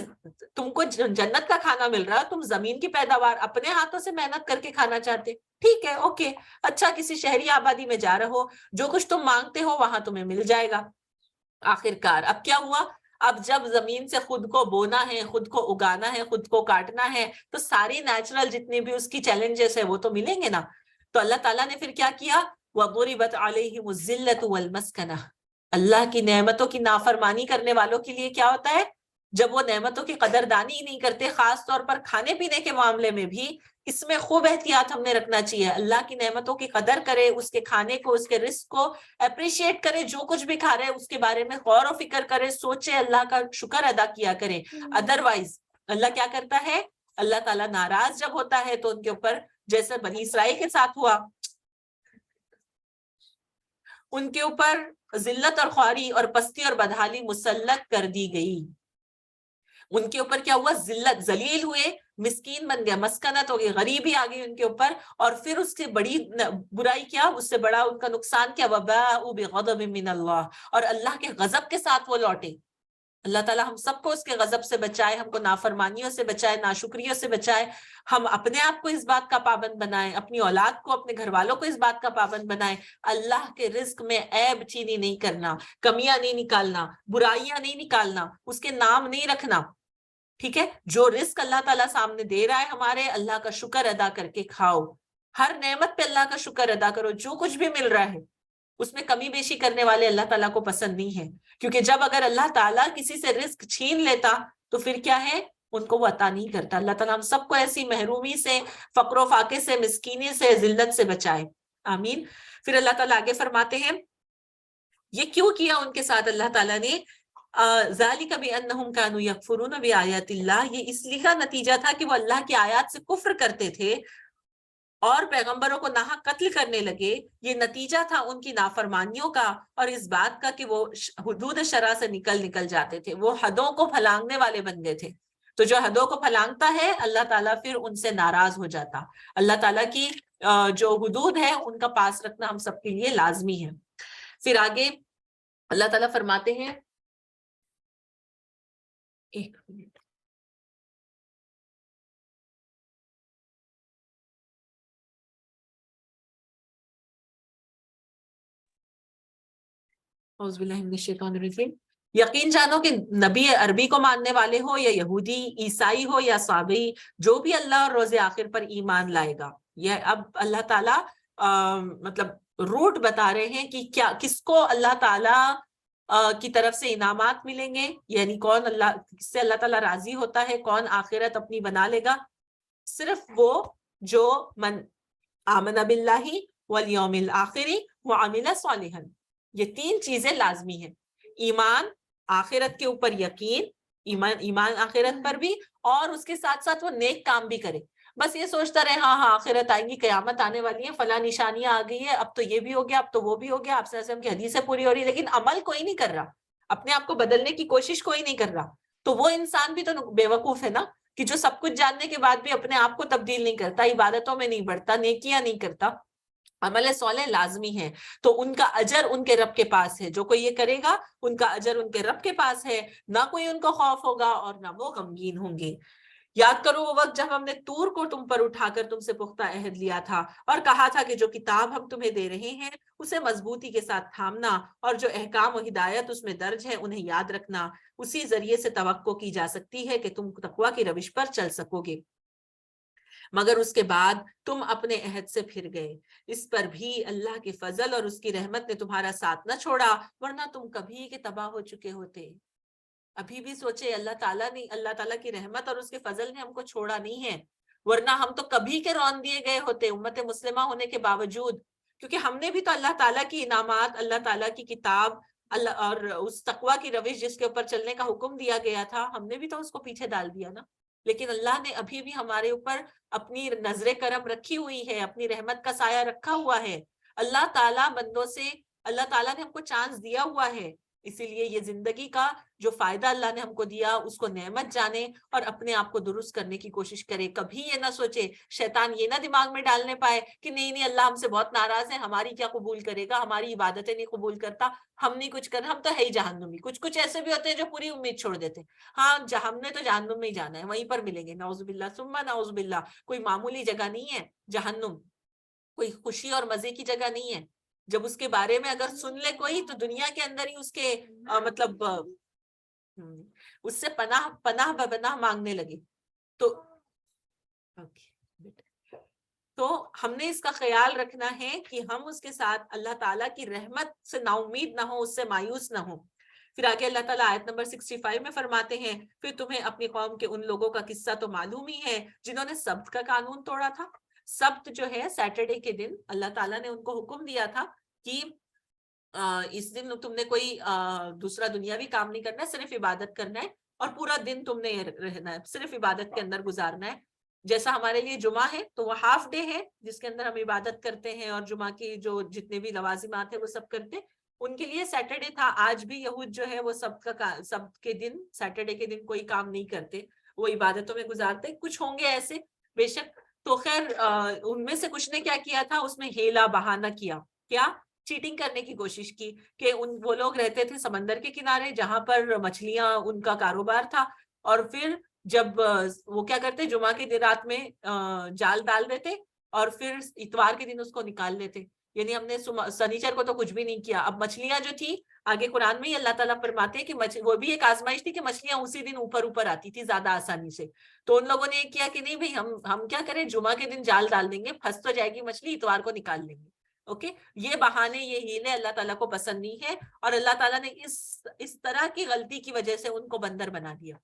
تم کو جنت کا کھانا مل رہا ہے, تم زمین کی پیداوار اپنے ہاتھوں سے محنت کر کے کھانا چاہتے. ٹھیک ہے, اوکے, اچھا کسی شہری آبادی میں جا رہے ہو, جو کچھ تم مانگتے ہو وہاں تمہیں مل جائے گا. آخرکار اب کیا ہوا, اب جب زمین سے خود کو بونا ہے، خود کو اگانا ہے، خود کو کاٹنا ہے، تو ساری نیچرل جتنے بھی اس کی چیلنجز ہے وہ تو ملیں گے نا. تو اللہ تعالیٰ نے پھر کیا کیا؟ وَضُرِبَتْ عَلَيْهِمُ الذِّلَّةُ وَالْمَسْكَنَةُ. اللہ کی نعمتوں کی نافرمانی کرنے والوں کے لیے کیا ہوتا ہے؟ جب وہ نعمتوں کی قدردانی ہی نہیں کرتے، خاص طور پر کھانے پینے کے معاملے میں بھی اس میں خوب احتیاط ہم نے رکھنا چاہیے. اللہ کی نعمتوں کی قدر کرے، اس کے کھانے کو، اس کے رزق کو اپریشیٹ کرے، جو کچھ بھی کھا رہے اس کے بارے میں غور و فکر کرے، سوچے، اللہ کا شکر ادا کیا کرے. ادروائز اللہ کیا کرتا ہے؟ اللہ تعالیٰ ناراض جب ہوتا ہے تو ان کے اوپر، جیسے بنی اسرائیل کے ساتھ ہوا، ان کے اوپر ذلت اور خواری اور پستی اور بدحالی مسلط کر دی گئی. ان کے اوپر کیا ہوا؟ ذلت، ذلیل ہوئے، مسکین بن گیا، مسکنت ہو گئی، غریبی آ گئی ان کے اوپر. اور پھر اس سے بڑی برائی کیا، اس سے بڑا ان کا نقصان کیا؟ وَبَاءُوا بِغَضَبٍ مِّنَ اللَّهِ، اور اللہ کے غضب کے ساتھ وہ لوٹے. اللہ تعالیٰ ہم سب کو اس کے غضب سے بچائے، ہم کو نافرمانیوں سے بچائے، ناشکریوں سے بچائے. ہم اپنے آپ کو اس بات کا پابند بنائیں، اپنی اولاد کو، اپنے گھر والوں کو اس بات کا پابند بنائیں. اللہ کے رزق میں عیب چینی نہیں کرنا، کمیاں نہیں نکالنا، برائیاں نہیں نکالنا، اس کے نام نہیں رکھنا. ٹھیک ہے؟ جو رزق اللہ تعالیٰ سامنے دے رہا ہے ہمارے، اللہ کا شکر ادا کر کے کھاؤ. ہر نعمت پہ اللہ کا شکر ادا کرو. جو کچھ بھی مل رہا ہے اس میں کمی بیشی کرنے والے اللہ تعالیٰ کو پسند نہیں ہے. کیونکہ جب اگر اللہ تعالیٰ کسی سے رزق چھین لیتا تو پھر کیا ہے؟ ان کو وہ عطا نہیں کرتا. اللہ تعالیٰ ہم سب کو ایسی محرومی سے، فقر و فاقے سے، مسکینی سے، ذلت سے بچائے. آمین. پھر اللہ تعالیٰ آگے فرماتے ہیں، یہ کیوں کیا ان کے ساتھ اللہ تعالیٰ نے؟ ذالک بانہم کانوا یکفرون بآیات اللہ، یہ اس لیے کا نتیجہ تھا کہ وہ اللہ کی آیات سے کفر کرتے تھے اور پیغمبروں کو ناحق قتل کرنے لگے. یہ نتیجہ تھا ان کی نافرمانیوں کا اور اس بات کا کہ وہ حدود شرع سے نکل جاتے تھے، وہ حدوں کو پھلانگنے والے بن گئے تھے. تو جو حدوں کو پھلانگتا ہے اللہ تعالیٰ پھر ان سے ناراض ہو جاتا. اللہ تعالیٰ کی جو حدود ہے ان کا پاس رکھنا ہم سب کے لیے لازمی ہے. پھر آگے اللہ تعالیٰ فرماتے ہیں، ایک منٹ، اعوذ باللہ من الشیطان الرجیم. یقین جانو کہ نبی عربی کو ماننے والے ہو یا یہودی، عیسائی ہو یا صابئی، جو بھی اللہ اور روز آخر پر ایمان لائے گا. یہ اب اللہ تعالیٰ مطلب روٹ بتا رہے ہیں کہ کیا، کس کو اللہ تعالیٰ کی طرف سے انعامات ملیں گے، یعنی کون اللہ، کس سے اللہ تعالیٰ راضی ہوتا ہے، کون آخرت اپنی بنا لے گا. صرف وہ جو من آمن باللہ والیوم الآخر وعمل صالحا. یہ تین چیزیں لازمی ہیں: ایمان، آخرت کے اوپر یقین، ایمان آخرت پر بھی، اور اس کے ساتھ ساتھ وہ نیک کام بھی کرے. بس یہ سوچتا رہے ہاں آخرت آئیں گی، قیامت آنے والی ہے، فلاں نشانیاں آ گئی ہے، اب تو یہ بھی ہو گیا، اب تو وہ بھی ہو گیا، آپ سے کی حدیثیں پوری ہو رہی، لیکن عمل کوئی نہیں کر رہا، اپنے آپ کو بدلنے کی کوشش کوئی نہیں کر رہا. تو وہ انسان بھی تو بے وقوف ہے نا، کہ جو سب کچھ جاننے کے بعد بھی اپنے آپ کو تبدیل نہیں کرتا، عبادتوں میں نہیں بڑھتا، نیکیاں نہیں کرتا. عمل صالح لازمی ہے. تو ان کا اجر ان کے رب کے پاس ہے. جو کوئی یہ کرے گا ان کا اجر ان کے رب کے پاس ہے، نہ کوئی ان کو خوف ہوگا اور نہ وہ غمگین ہوں گے. یاد کرو وہ وقت جب ہم نے طور کو تم پر اٹھا کر تم سے پختہ عہد لیا تھا اور کہا تھا کہ جو کتاب ہم تمہیں دے رہے ہیں اسے مضبوطی کے ساتھ تھامنا، اور جو احکام و ہدایت اس میں درج ہے انہیں یاد رکھنا. اسی ذریعے سے توقع کی جا سکتی ہے کہ تم تقویٰ کی روش پر چل سکو گے. مگر اس کے بعد تم اپنے عہد سے پھر گئے. اس پر بھی اللہ کے فضل اور اس کی رحمت نے تمہارا ساتھ نہ چھوڑا، ورنہ تم کبھی کے تباہ ہو چکے ہوتے. ابھی بھی سوچے، اللہ تعالیٰ کی رحمت اور اس کے فضل نے ہم کو چھوڑا نہیں ہے، ورنہ ہم تو کبھی کے رون دیے گئے ہوتے امت مسلمہ ہونے کے باوجود. کیونکہ ہم نے بھی تو اللہ تعالیٰ کی انعامات، اللہ تعالیٰ کی کتاب، اللہ اور اس تقویٰ کی روش جس کے اوپر چلنے کا حکم دیا گیا تھا، ہم نے بھی تو اس کو پیچھے ڈال دیا نا. لیکن اللہ نے ابھی بھی ہمارے اوپر اپنی نظر کرم رکھی ہوئی ہے، اپنی رحمت کا سایہ رکھا ہوا ہے. اللہ تعالیٰ بندوں سے، اللہ تعالیٰ نے ہم کو چانس دیا ہوا ہے. اسی لیے یہ زندگی کا جو فائدہ اللہ نے ہم کو دیا اس کو نعمت جانے اور اپنے آپ کو درست کرنے کی کوشش کرے. کبھی یہ نہ سوچے، شیطان یہ نہ دماغ میں ڈالنے پائے کہ نہیں اللہ ہم سے بہت ناراض ہے، ہماری کیا قبول کرے گا، ہماری عبادتیں نہیں قبول کرتا، ہم نہیں کچھ کرنا، ہم تو ہے ہی جہنمی. کچھ ایسے بھی ہوتے ہیں جو پوری امید چھوڑ دیتے، ہاں ہم نے تو جہنم میں ہی جانا ہے، وہیں پر ملیں گے. نعوذ باللہ ثم نعوذ باللہ. کوئی معمولی جگہ نہیں ہے جہنم، کوئی خوشی اور مزے کی جگہ نہیں ہے. جب اس کے بارے میں اگر سن لے کوئی تو دنیا کے اندر ہی اس کے مطلب اس سے پناہ پناہ بپناہ مانگنے لگے. تو تو ہم نے اس کا خیال رکھنا ہے کہ ہم اس کے ساتھ اللہ تعالیٰ کی رحمت سے نا امید نہ ہو, اس سے مایوس نہ ہو. پھر آگے اللہ تعالیٰ آیت نمبر 65 میں فرماتے ہیں, پھر تمہیں اپنی قوم کے ان لوگوں کا قصہ تو معلوم ہی ہے جنہوں نے سبت کا قانون توڑا تھا. سبت جو ہے سیٹرڈے کے دن اللہ تعالیٰ نے ان کو حکم دیا تھا کہ اس دن تم نے کوئی دوسرا دنیاوی کام نہیں کرنا ہے, صرف عبادت کرنا ہے, اور پورا دن تم نے رہنا ہے, صرف عبادت کے اندر گزارنا ہے. جیسا ہمارے لیے جمعہ ہے تو وہ ہاف ڈے ہے جس کے اندر ہم عبادت کرتے ہیں اور جمعہ کی جو جتنے بھی لوازمات ہیں وہ سب کرتے ہیں, ان کے لیے سیٹرڈے تھا. آج بھی یہود جو ہے وہ سبت کے دن, سیٹرڈے کے دن کوئی کام نہیں کرتے, وہ عبادتوں میں گزارتے. کچھ ہوں گے ایسے بے شک, تو خیر ان میں سے کچھ نے کیا کیا تھا, اس میں ہیلا بہانہ کیا, کیا چیٹنگ کرنے کی کوشش کی کہ وہ لوگ رہتے تھے سمندر کے کنارے جہاں پر مچھلیاں ان کا کاروبار تھا, اور پھر جب وہ کیا کرتے جمعہ کی رات میں جال ڈال دیتے اور پھر اتوار کے دن اس کو نکال لیتے. یعنی ہم نے سنیچر کو تو کچھ بھی نہیں کیا. اب مچھلیاں جو تھی, آگے قرآن میں ہی اللہ تعالیٰ فرماتے ہیں کہ وہ بھی ایک آزمائش تھی کہ مچھلیاں اسی دن اوپر آتی تھی زیادہ آسانی سے. تو ان لوگوں نے یہ کیا کہ نہیں بھائی ہم کیا کریں, جمعہ کے دن جال ڈال دیں گے, پھنس تو جائے گی مچھلی, اتوار کو نکال لیں گے. اوکے, یہ بہانے یہ ہیلے اللہ تعالیٰ کو پسند نہیں ہے, اور اللہ تعالیٰ نے اس طرح کی غلطی کی وجہ سے ان کو بندر بنا دیا.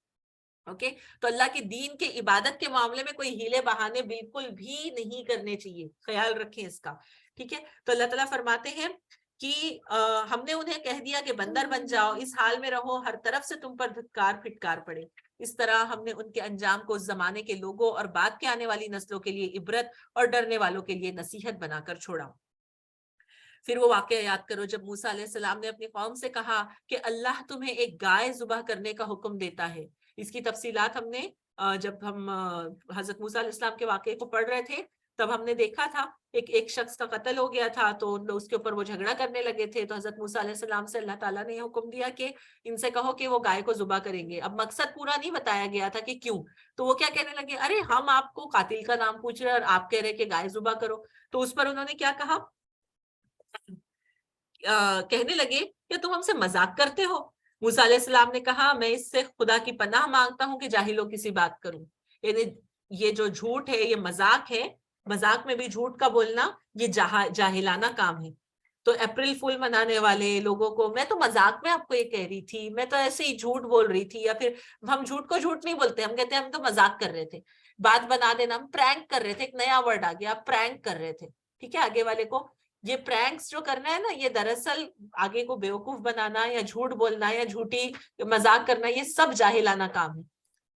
اوکے, تو اللہ کے دین کے عبادت کے معاملے میں کوئی ہیلے بہانے بالکل بھی نہیں کرنے چاہیے, خیال رکھیں اس کا. ٹھیک ہے, تو اللہ تعالیٰ فرماتے ہیں کہ ہم نے انہیں کہہ دیا کہ بندر بن جاؤ, اس حال میں رہو ہر طرف سے تم پر دھتکار پھٹکار پڑے. اس طرح ہم نے ان کے انجام کو اس زمانے کے لوگوں اور بعد کے آنے والی نسلوں کے لیے عبرت اور ڈرنے والوں کے لیے نصیحت بنا کر چھوڑا. پھر وہ واقعہ یاد کرو جب موسیٰ علیہ السلام نے اپنی قوم سے کہا کہ اللہ تمہیں ایک گائے ذبح کرنے کا حکم دیتا ہے. اس کی تفصیلات ہم نے جب ہم حضرت موسیٰ علیہ السلام کے واقعے کو پڑھ رہے تھے تب ہم نے دیکھا تھا ایک شخص کا قتل ہو گیا تھا, تو اس کے اوپر وہ جھگڑا کرنے لگے تھے. تو حضرت موسیٰ علیہ السلام سے اللہ تعالیٰ نے یہ حکم دیا کہ ان سے کہو کہ وہ گائے کو ذبح کریں گے. اب مقصد پورا نہیں بتایا گیا تھا کہ کیوں, تو وہ کیا کہنے لگے, ارے ہم آپ کو قاتل کا نام پوچھ رہے اور آپ کہہ رہے کہ گائے ذبح کرو. تو اس پر انہوں نے کیا کہا, کہنے لگے کہ تم ہم سے مذاق کرتے ہو. موسیٰ علیہ السلام نے کہا میں اس سے خدا کی پناہ مانگتا ہوں کہ جاہلوں کی سی بات کروں. یعنی یہ جو جھوٹ ہے یہ مذاق ہے, مذاق میں بھی جھوٹ کا بولنا یہ جاہلانہ کام ہے. تو اپریل فول منانے والے لوگوں کو میں تو مذاق میں آپ کو یہ کہہ رہی تھی, میں تو ایسے ہی جھوٹ بول رہی تھی, یا پھر ہم جھوٹ کو جھوٹ نہیں بولتے, ہم کہتے ہیں ہم تو مذاق کر رہے تھے. بات بنا دینا, ہم پرینک کر رہے تھے, ایک نیا ورڈ آ گیا, پرینک کر رہے تھے. ٹھیک ہے, آگے والے کو یہ پرینکس جو کرنا ہے نا, یہ دراصل آگے کو بیوقوف بنانا یا جھوٹ بولنا یا جھوٹی مذاق کرنا, یہ سب جاہلانہ کام ہے.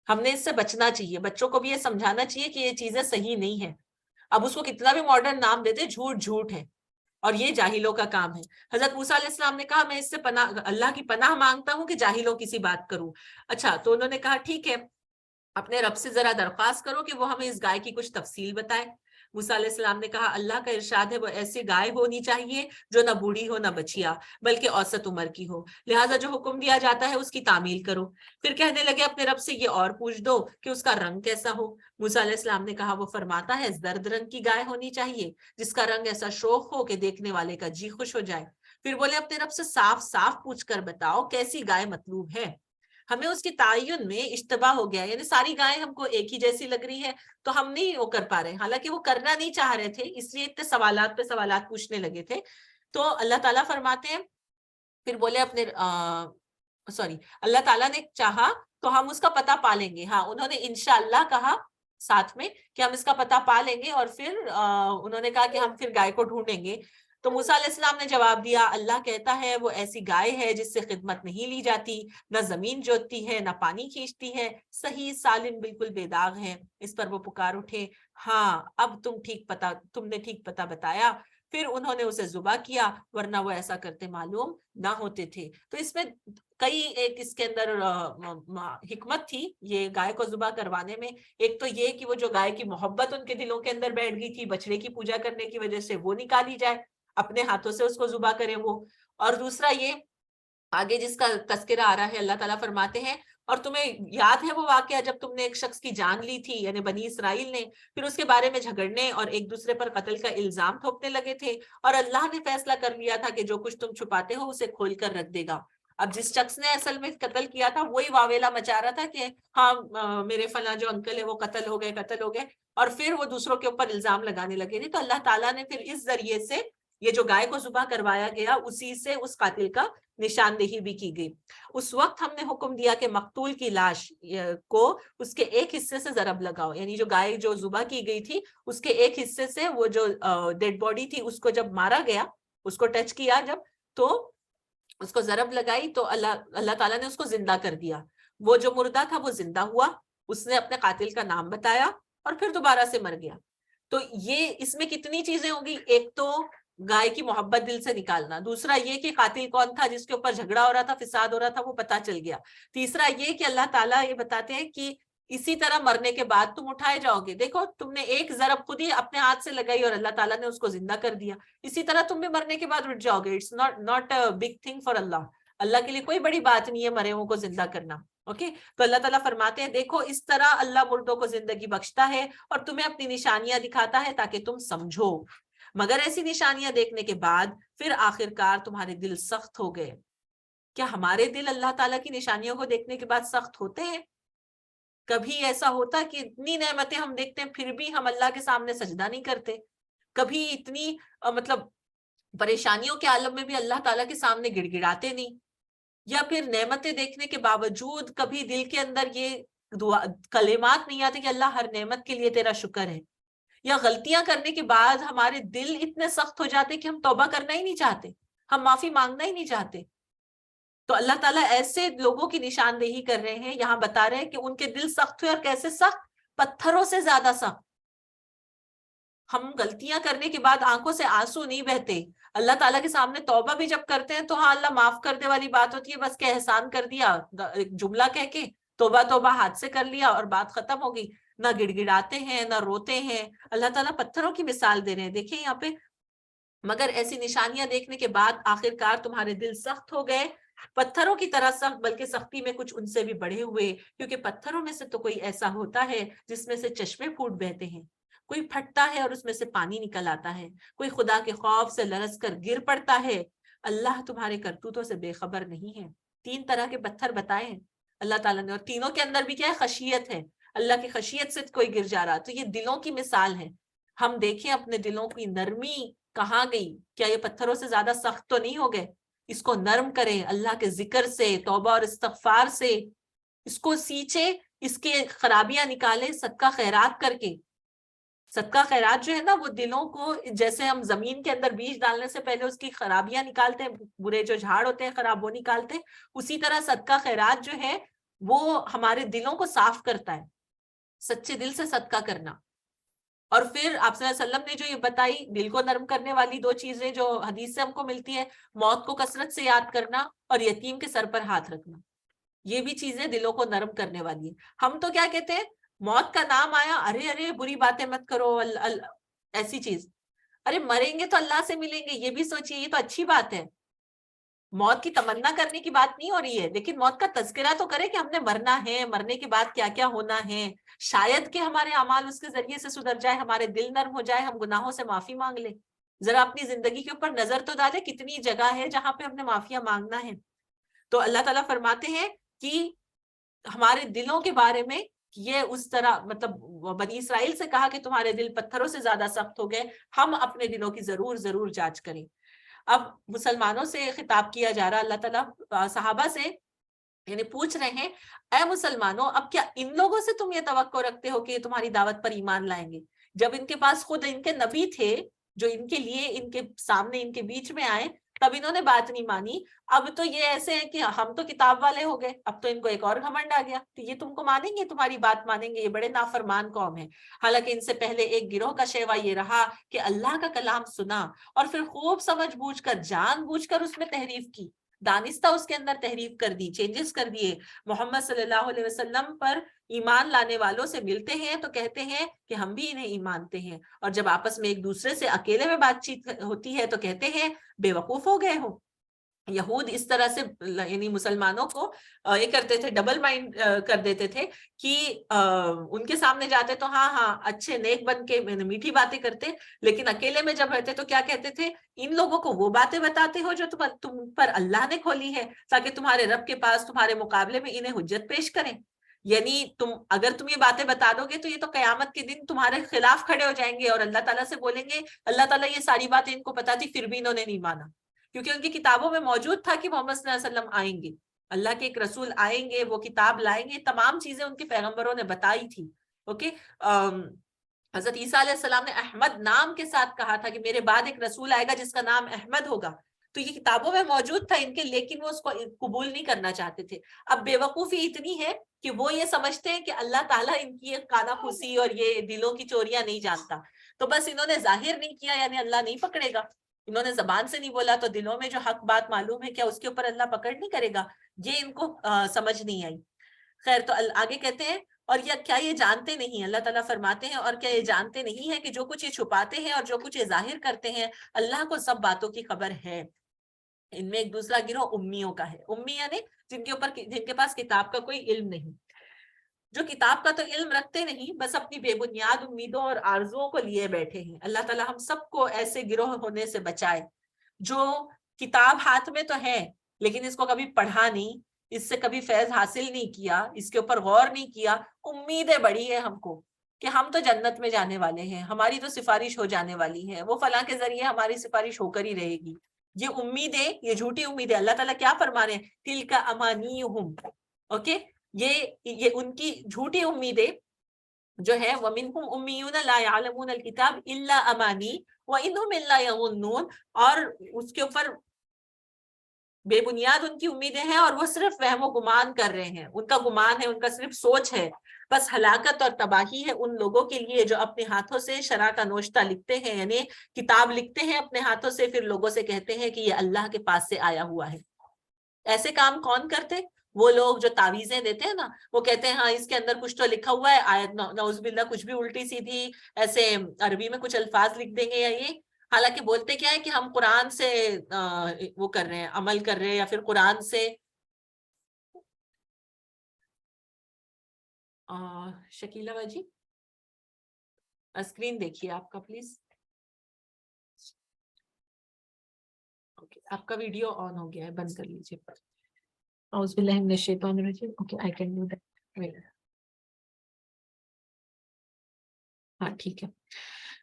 ہم نے اس سے بچنا چاہیے, بچوں کو بھی یہ سمجھانا چاہیے کہ یہ چیزیں صحیح نہیں ہیں. اب اس کو کتنا بھی ماڈرن نام دیتے, جھوٹ جھوٹ ہے اور یہ جاہلوں کا کام ہے. حضرت موسیٰ علیہ السلام نے کہا میں اس سے اللہ کی پناہ مانگتا ہوں کہ جاہلوں کی سی بات کروں. اچھا, تو انہوں نے کہا ٹھیک ہے, اپنے رب سے ذرا درخواست کرو کہ وہ ہمیں اس گائے کی کچھ تفصیل بتائے. موسیٰ علیہ السلام نے کہا اللہ کا ارشاد ہے وہ ایسی گائے ہونی چاہیے جو نہ بوڑھی ہو نہ بچیا بلکہ اوسط عمر کی ہو, لہٰذا جو حکم دیا جاتا ہے اس کی تعمیل کرو. پھر کہنے لگے اپنے رب سے یہ اور پوچھ دو کہ اس کا رنگ کیسا ہو. موسیٰ علیہ السلام نے کہا وہ فرماتا ہے زرد رنگ کی گائے ہونی چاہیے جس کا رنگ ایسا شوخ ہو کہ دیکھنے والے کا جی خوش ہو جائے. پھر بولے اپنے رب سے صاف صاف پوچھ کر بتاؤ کیسی گائے مطلوب ہے. ہمیں اس کی تعین میں اشتباہ ہو گیا, یعنی ساری گائیں ہم کو ایک ہی جیسی لگ رہی ہے تو ہم نہیں وہ کر پا رہے, حالانکہ وہ کرنا نہیں چاہ رہے تھے, اس لیے اتنے سوالات پہ سوالات پوچھنے لگے تھے. تو اللہ تعالیٰ فرماتے ہیں پھر بولے اپنے اللہ تعالیٰ نے چاہا تو ہم اس کا پتہ پا لیں گے. ہاں, انہوں نے انشاءاللہ کہا ساتھ میں کہ ہم اس کا پتہ پا لیں گے, اور پھر انہوں نے کہا کہ ہم پھر گائے کو ڈھونڈیں گے. تو موسیٰ علیہ السلام نے جواب دیا اللہ کہتا ہے وہ ایسی گائے ہے جس سے خدمت نہیں لی جاتی, نہ زمین جوتتی ہے نہ پانی کھینچتی ہے, صحیح سالم بالکل بے داغ ہے. اس پر وہ پکار اٹھے ہاں اب تم نے ٹھیک پتہ بتایا. پھر انہوں نے اسے ذبح کیا ورنہ وہ ایسا کرتے معلوم نہ ہوتے تھے. تو اس میں کئی ایک اس کے اندر حکمت تھی یہ گائے کو ذبح کروانے میں. ایک تو یہ کہ وہ جو گائے کی محبت ان کے دلوں کے اندر بیٹھ گئی تھی بچڑے کی پوجا کرنے کی وجہ سے, وہ نکالی جائے, اپنے ہاتھوں سے اس کو ذبح کریں وہ. اور دوسرا یہ آگے جس کا تذکرہ آ رہا ہے اللہ تعالیٰ فرماتے ہیں اور تمہیں یاد ہے وہ واقعہ جب تم نے ایک شخص کی جان لی تھی, یعنی بنی اسرائیل نے, پھر اس کے بارے میں جھگڑنے اور ایک دوسرے پر قتل کا الزام تھوپنے لگے تھے, اور اللہ نے فیصلہ کر لیا تھا کہ جو کچھ تم چھپاتے ہو اسے کھول کر رکھ دے گا. اب جس شخص نے اصل میں قتل کیا تھا وہی واویلا مچا رہا تھا کہ ہاں میرے فلاں جو انکل ہے وہ قتل ہو گئے، اور پھر وہ دوسروں کے اوپر الزام لگانے لگے. نہیں تو اللہ تعالیٰ نے پھر اس ذریعے سے یہ جو گائے کو ذبح کروایا گیا اسی سے اس قاتل کا نشاندہی بھی کی گئی. اس وقت ہم نے حکم دیا کہ مقتول کی لاش کو اس کے ایک حصے سے ضرب لگاؤ، یعنی جو گائے جو ذبح کی گئی تھی اس کے ایک حصے سے وہ جو ڈیڈ باڈی تھی اس کو جب مارا گیا، اس کو ٹچ کیا جب، تو اس کو ضرب لگائی تو اللہ تعالیٰ نے اس کو زندہ کر دیا. وہ جو مردہ تھا وہ زندہ ہوا، اس نے اپنے قاتل کا نام بتایا اور پھر دوبارہ سے مر گیا. تو یہ اس میں کتنی چیزیں ہوں گی، ایک تو گائے کی محبت دل سے نکالنا، دوسرا یہ کہ قاتل کون تھا جس کے اوپر جھگڑا ہو رہا تھا، فساد ہو رہا تھا، وہ پتا چل گیا، تیسرا یہ کہ اللہ تعالیٰ یہ بتاتے ہیں کہ اسی طرح مرنے کے بعد تم اٹھائے جاؤ گے. دیکھو تم نے ایک ضرب خود ہی اپنے ہاتھ سے لگائی اور اللہ تعالیٰ نے اس کو زندہ کر دیا، اسی طرح تم بھی مرنے کے بعد اٹھ جاؤ گے. It's not a big thing for اللہ کے لیے کوئی بڑی بات نہیں ہے مرے ہوں کو زندہ کرنا. اوکے تو اللہ تعالیٰ فرماتے ہیں دیکھو اس طرح اللہ مردوں کو زندگی بخشتا ہے اور تمہیں اپنی نشانیاں دکھاتا ہے تاکہ تم سمجھو، مگر ایسی نشانیاں دیکھنے کے بعد پھر آخرکار تمہارے دل سخت ہو گئے. کیا ہمارے دل اللہ تعالیٰ کی نشانیوں کو دیکھنے کے بعد سخت ہوتے ہیں؟ کبھی ایسا ہوتا کہ اتنی نعمتیں ہم دیکھتے ہیں پھر بھی ہم اللہ کے سامنے سجدہ نہیں کرتے؟ کبھی اتنی مطلب پریشانیوں کے عالم میں بھی اللہ تعالیٰ کے سامنے گڑ گڑاتے نہیں؟ یا پھر نعمتیں دیکھنے کے باوجود کبھی دل کے اندر یہ کلمات نہیں آتے کہ اللہ ہر نعمت کے لیے تیرا شکر ہے؟ یا غلطیاں کرنے کے بعد ہمارے دل اتنے سخت ہو جاتے کہ ہم توبہ کرنا ہی نہیں چاہتے، ہم معافی مانگنا ہی نہیں چاہتے؟ تو اللہ تعالیٰ ایسے لوگوں کی نشاندہی کر رہے ہیں، یہاں بتا رہے ہیں کہ ان کے دل سخت ہوئے، اور کیسے سخت؟ پتھروں سے زیادہ سخت. ہم غلطیاں کرنے کے بعد آنکھوں سے آنسو نہیں بہتے، اللہ تعالیٰ کے سامنے توبہ بھی جب کرتے ہیں تو ہاں اللہ معاف کر دے والی بات ہوتی ہے، بس کہ احسان کر دیا ایک جملہ کہہ کے توبہ توبہ ہاتھ سے کر لیا اور بات ختم ہو گئی. نہ گڑ گڑاتے ہیں نہ روتے ہیں. اللہ تعالیٰ پتھروں کی مثال دے رہے ہیں، دیکھیں یہاں پہ، مگر ایسی نشانیاں دیکھنے کے بعد آخرکار تمہارے دل سخت ہو گئے، پتھروں کی طرح سخت، بلکہ سختی میں کچھ ان سے بھی بڑھے ہوئے، کیونکہ پتھروں میں سے تو کوئی ایسا ہوتا ہے جس میں سے چشمے پھوٹ بہتے ہیں، کوئی پھٹتا ہے اور اس میں سے پانی نکل آتا ہے، کوئی خدا کے خوف سے لرز کر گر پڑتا ہے. اللہ تمہارے کرتوتوں سے بے خبر نہیں ہے. 3 طرح کے پتھر بتائے ہیں اللہ تعالیٰ نے، اور تینوں کے اندر بھی کیا ہے؟ خشیت ہے. اللہ کی خشیت سے کوئی گر جا رہا. تو یہ دلوں کی مثال ہے. ہم دیکھیں اپنے دلوں کی نرمی کہاں گئی؟ کیا یہ پتھروں سے زیادہ سخت تو نہیں ہو گئے؟ اس کو نرم کریں اللہ کے ذکر سے، توبہ اور استغفار سے، اس کو سینچے، اس کے خرابیاں نکالیں صدقہ خیرات کر کے. صدقہ خیرات جو ہے نا وہ دلوں کو، جیسے ہم زمین کے اندر بیج ڈالنے سے پہلے اس کی خرابیاں نکالتے ہیں، برے جو جھاڑ ہوتے ہیں خراب وہ نکالتے ہیں، اسی طرح صدقہ خیرات جو ہے وہ ہمارے دلوں کو صاف کرتا ہے. سچے دل سے صدقہ کرنا. اور پھر آپ صلی اللہ علیہ وسلم نے جو یہ بتائی دل کو نرم کرنے والی 2 چیزیں جو حدیث سے ہم کو ملتی ہے، موت کو کثرت سے یاد کرنا اور یتیم کے سر پر ہاتھ رکھنا، یہ بھی چیزیں دلوں کو نرم کرنے والی ہیں. ہم تو کیا کہتے ہیں، موت کا نام آیا، ارے ارے بری باتیں مت کرو، ایسی چیز، ارے مریں گے تو اللہ سے ملیں گے، یہ بھی سوچیے، یہ تو اچھی بات ہے. موت کی تمنا کرنے کی بات نہیں ہو رہی ہے، لیکن موت کا تذکرہ تو کرے کہ ہم نے مرنا ہے، مرنے کے بعد کیا کیا ہونا ہے. شاید کہ ہمارے اعمال اس کے ذریعے سے سدھر جائے، ہمارے دل نرم ہو جائے، ہم گناہوں سے معافی مانگ لیں. ذرا اپنی زندگی کے اوپر نظر تو ڈالے، کتنی جگہ ہے جہاں پہ ہم نے معافیاں مانگنا ہے. تو اللہ تعالیٰ فرماتے ہیں کہ ہمارے دلوں کے بارے میں یہ اس طرح، مطلب بنی اسرائیل سے کہا کہ تمہارے دل پتھروں سے زیادہ سخت ہو گئے، ہم اپنے دلوں کی ضرور جانچ کریں. اب مسلمانوں سے خطاب کیا جا رہا، اللہ تعالیٰ صحابہ سے یعنی پوچھ رہے ہیں، اے مسلمانوں اب کیا ان لوگوں سے تم یہ توقع رکھتے ہو کہ یہ تمہاری دعوت پر ایمان لائیں گے، جب ان کے پاس خود ان کے نبی تھے جو ان کے لیے ان کے سامنے ان کے بیچ میں آئے، تب انہوں نے بات نہیں مانی. اب تو یہ ایسے ہیں کہ ہم تو کتاب والے ہو گئے، اب تو ان کو ایک اور گھمنڈ آ گیا، تو یہ تم کو مانیں گے، تمہاری بات مانیں گے؟ یہ بڑے نافرمان قوم ہے. حالانکہ ان سے پہلے ایک گروہ کا شیوا یہ رہا کہ اللہ کا کلام سنا اور پھر خوب سمجھ بوجھ کر، جان بوجھ کر اس میں تحریف کی، دانستہ اس کے اندر تحریف کر دی، چینجز کر دیے. محمد صلی اللہ علیہ وسلم پر ایمان لانے والوں سے ملتے ہیں تو کہتے ہیں کہ ہم بھی انہیں ایمانتے ہیں، اور جب آپس میں ایک دوسرے سے اکیلے میں بات چیت ہوتی ہے تو کہتے ہیں بے وقوف ہو گئے ہو. یہود اس طرح سے یعنی مسلمانوں کو یہ کرتے تھے، ڈبل مائنڈ کر دیتے تھے کہ ان کے سامنے جاتے تو ہاں ہاں اچھے نیک بن کے میٹھی باتیں کرتے، لیکن اکیلے میں جب رہتے تو کیا کہتے تھے، ان لوگوں کو وہ باتیں بتاتے ہو جو تم پر اللہ نے کھولی ہے تاکہ تمہارے رب کے پاس تمہارے مقابلے میں انہیں حجت پیش کریں. یعنی اگر تم یہ باتیں بتا دو گے تو یہ تو قیامت کے دن تمہارے خلاف کھڑے ہو جائیں گے اور اللہ تعالیٰ سے بولیں گے اللہ تعالیٰ یہ ساری باتیں ان کو پتا تھی پھر بھی انہوں نے نہیں مانا، کیونکہ ان کی کتابوں میں موجود تھا کہ محمد صلی اللہ علیہ وسلم آئیں گے، اللہ کے ایک رسول آئیں گے، وہ کتاب لائیں گے، تمام چیزیں ان کے پیغمبروں نے بتائی تھی. اوکے، حضرت عیسیٰ علیہ السلام نے احمد نام کے ساتھ کہا تھا کہ میرے بعد ایک رسول آئے گا جس کا نام احمد ہوگا، تو یہ کتابوں میں موجود تھا ان کے، لیکن وہ اس کو قبول نہیں کرنا چاہتے تھے. اب بے وقوفی اتنی ہے کہ وہ یہ سمجھتے ہیں کہ اللہ تعالیٰ ان کی کانا پھوسی اور یہ دلوں کی چوریاں نہیں جانتا، تو بس انہوں نے ظاہر نہیں کیا یعنی اللہ نہیں پکڑے گا، انہوں نے زبان سے نہیں بولا تو دلوں میں جو حق بات معلوم ہے کیا اس کے اوپر اللہ پکڑ نہیں کرے گا، یہ ان کو سمجھ نہیں آئی. خیر تو آگے کہتے ہیں اور کیا یہ جانتے نہیں، اللہ تعالیٰ فرماتے ہیں اور کیا یہ جانتے نہیں ہے کہ جو کچھ یہ چھپاتے ہیں اور جو کچھ یہ ظاہر کرتے ہیں اللہ کو سب باتوں کی خبر ہے. ان میں ایک دوسرا گروہ امیوں کا ہے، امی یعنی جن کے پاس کتاب کا کوئی علم نہیں، جو کتاب کا تو علم رکھتے نہیں، بس اپنی بے بنیاد امیدوں اور آرزوؤں کو لیے بیٹھے ہیں. اللہ تعالیٰ ہم سب کو ایسے گروہ ہونے سے بچائے جو کتاب ہاتھ میں تو ہے لیکن اس کو کبھی پڑھا نہیں، اس سے کبھی فیض حاصل نہیں کیا، اس کے اوپر غور نہیں کیا، امیدیں بڑی ہے ہم کو کہ ہم تو جنت میں جانے والے ہیں، ہماری تو سفارش ہو جانے والی ہے، وہ فلاں کے ذریعے ہماری سفارش ہو کر ہی رہے گی. یہ امیدیں، یہ جھوٹی امیدیں، اللہ تعالیٰ کیا فرما رہے ہیں، تِلْكَ أَمَانِيُّهُمْ. اوکے، یہ ان کی جھوٹی امیدیں جو ہے وَمِنْهُمْ أُمِّيُّونَ لَا يَعْلَمُونَ الْكِتَابَ إِلَّا أَمَانِي وَإِنْهُمْ إِلَّا يَظُنُّونَ، اور اس کے اوپر بے بنیاد ان کی امیدیں ہیں اور وہ صرف وہم و گمان کر رہے ہیں، ان کا گمان ہے، ان کا صرف سوچ ہے. بس ہلاکت اور تباہی ہے ان لوگوں کے لیے جو اپنے ہاتھوں سے شرع کا نوشتہ لکھتے ہیں، یعنی کتاب لکھتے ہیں اپنے ہاتھوں سے، پھر لوگوں سے کہتے ہیں کہ یہ اللہ کے پاس سے آیا ہوا ہے. ایسے کام کون کرتے؟ وہ لوگ جو تعویذیں دیتے ہیں نا، وہ کہتے ہیں ہاں اس کے اندر کچھ تو لکھا ہوا ہے، آیت نعوذ باللہ کچھ بھی الٹی سیدھی ایسے عربی میں کچھ الفاظ لکھ دیں گے یا یہ، حالانکہ بولتے کیا ہے کہ ہم قرآن سے وہ کر رہے ہیں، عمل کر رہے ہیں، یا پھر قرآن سے. شکیلہ باجی اسکرین دیکھیے آپ کا پلیز. اوکے، آپ کا ویڈیو آن ہو گیا ہے، بند کر لیجیے. اعوذ باللہ من الشیطان الرجیم. Okay I can do that. ہاں ٹھیک ہے.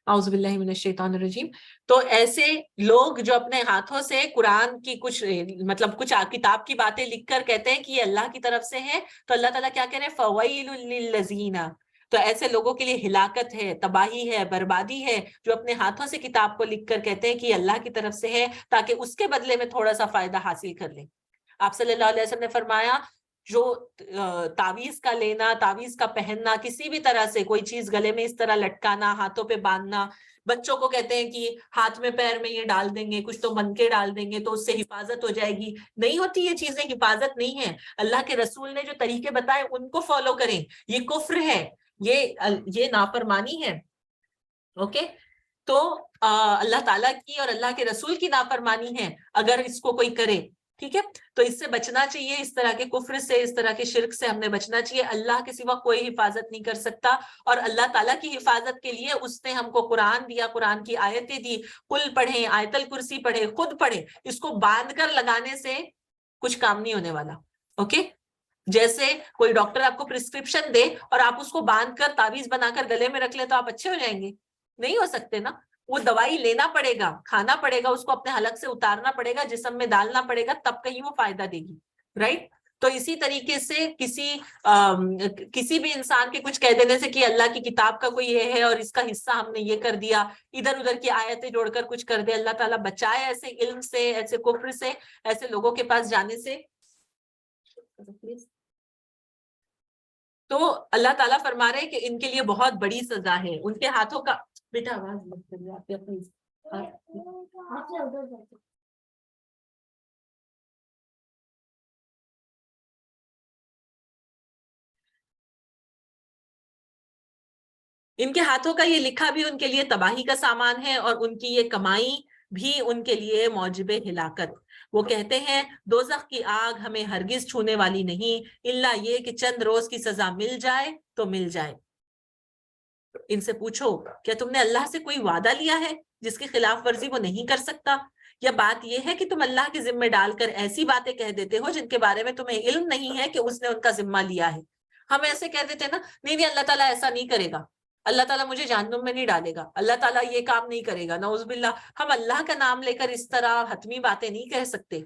اعوذ باللہ من الشیطان الرجیم. تو ایسے لوگ جو اپنے ہاتھوں سے قرآن کی کچھ مطلب کچھ کتاب کی باتیں لکھ کر کہتے ہیں کہ یہ اللہ کی طرف سے ہے، تو اللہ تعالیٰ کیا کہہ رہے ہیں، فَوَيْلٌ لِّلَّذِينَ، تو ایسے لوگوں کے لیے ہلاکت ہے، تباہی ہے، بربادی ہے جو اپنے ہاتھوں سے کتاب کو لکھ کر کہتے ہیں کہ یہ اللہ کی طرف سے ہے تاکہ اس کے بدلے میں تھوڑا سا فائدہ حاصل کر لیں. آپ صلی اللہ علیہ وسلم نے فرمایا جو تعویذ کا لینا، تعویذ کا پہننا، کسی بھی طرح سے کوئی چیز گلے میں اس طرح لٹکانا، ہاتھوں پہ باندھنا، بچوں کو کہتے ہیں کہ ہاتھ میں پیر میں یہ ڈال دیں گے، کچھ تو من کے ڈال دیں گے تو اس سے حفاظت ہو جائے گی، نہیں ہوتی یہ چیزیں، حفاظت نہیں ہے. اللہ کے رسول نے جو طریقے بتائے ان کو فالو کریں، یہ کفر ہے، یہ نافرمانی ہے. اوکے، تو اللہ تعالیٰ کی اور اللہ کے رسول کی نافرمانی ہے اگر اس کو کوئی کرے. ٹھیک ہے، تو اس سے بچنا چاہیے، اس طرح کے کفر سے، اس طرح کے شرک سے ہم نے بچنا چاہیے. اللہ کے سوا کوئی حفاظت نہیں کر سکتا، اور اللہ تعالیٰ کی حفاظت کے لیے اس نے ہم کو قرآن دیا، قرآن کی آیتیں دی. قل پڑھیں، آیت الکرسی پڑھیں، خود پڑھیں. اس کو باندھ کر لگانے سے کچھ کام نہیں ہونے والا. اوکے، جیسے کوئی ڈاکٹر آپ کو پرسکرپشن دے اور آپ اس کو باندھ کر تعویذ بنا کر گلے میں رکھ لیں تو آپ اچھے ہو جائیں گے؟ نہیں ہو سکتے نا. وہ دوائی لینا پڑے گا، کھانا پڑے گا، اس کو اپنے حلق سے اتارنا پڑے گا، جسم میں ڈالنا پڑے گا، تب کہیں وہ فائدہ دے گی. رائٹ؟ تو اسی طریقے سے کسی بھی انسان کے کچھ کہہ دینے سے کہ اللہ کی کتاب کا کوئی یہ ہے اور اس کا حصہ ہم نے یہ کر دیا، ادھر ادھر کی آیتیں جوڑ کر کچھ کر دے، اللہ تعالیٰ بچائے ایسے علم سے، ایسے کفر سے، ایسے لوگوں کے پاس جانے سے. تو اللہ تعالیٰ فرما رہے ہیں کہ ان کے لیے بہت بڑی سزا ہے، ان کے ہاتھوں کا. بیٹا آواز مت کریے آپ اپنی. ان کے ہاتھوں کا یہ لکھا بھی ان کے لیے تباہی کا سامان ہے، اور ان کی یہ کمائی بھی ان کے لیے موجب ہلاکت. وہ کہتے ہیں دوزخ کی آگ ہمیں ہرگز چھونے والی نہیں الا یہ کہ چند روز کی سزا مل جائے تو مل جائے. ان سے پوچھو کیا تم نے اللہ سے کوئی وعدہ لیا ہے جس کی خلاف ورزی وہ نہیں کر سکتا؟ یا بات یہ ہے کہ تم اللہ کے ذمہ ڈال کر ایسی باتیں کہہ دیتے ہو جن کے بارے میں تمہیں علم نہیں ہے کہ اس نے ان کا ذمہ لیا ہے. ہم ایسے کہہ دیتے ہیں نا، نہیں اللہ تعالیٰ ایسا نہیں کرے گا، اللہ تعالیٰ مجھے جہنم میں نہیں ڈالے گا، اللہ تعالیٰ یہ کام نہیں کرے گا، نعوذ باللہ. ہم اللہ کا نام لے کر اس طرح حتمی باتیں نہیں کہہ سکتے.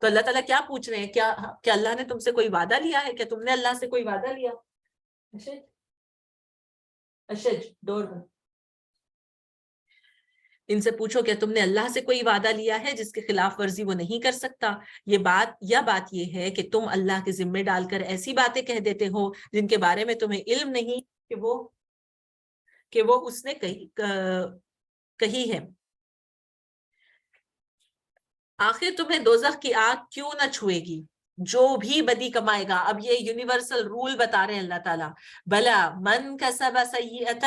تو اللہ تعالیٰ کیا پوچھ رہے ہیں، کیا اللہ نے تم سے کوئی وعدہ لیا ہے؟ کیا تم نے اللہ سے کوئی وعدہ لیا؟ اشج ڈور بند. ان سے پوچھو کہ تم نے اللہ سے کوئی وعدہ لیا ہے جس کے خلاف ورزی وہ نہیں کر سکتا. بات یہ ہے کہ تم اللہ کے ذمے ڈال کر ایسی باتیں کہہ دیتے ہو جن کے بارے میں تمہیں علم نہیں کہ وہ اس نے کہی ہے. آخر تمہیں دوزخ کی آگ کیوں نہ چھوئے گی جو بھی بدی کمائے گا. اب یہ یونیورسل رول بتا رہے ہیں اللہ تعالیٰ. بلا من کسب سیئۃ،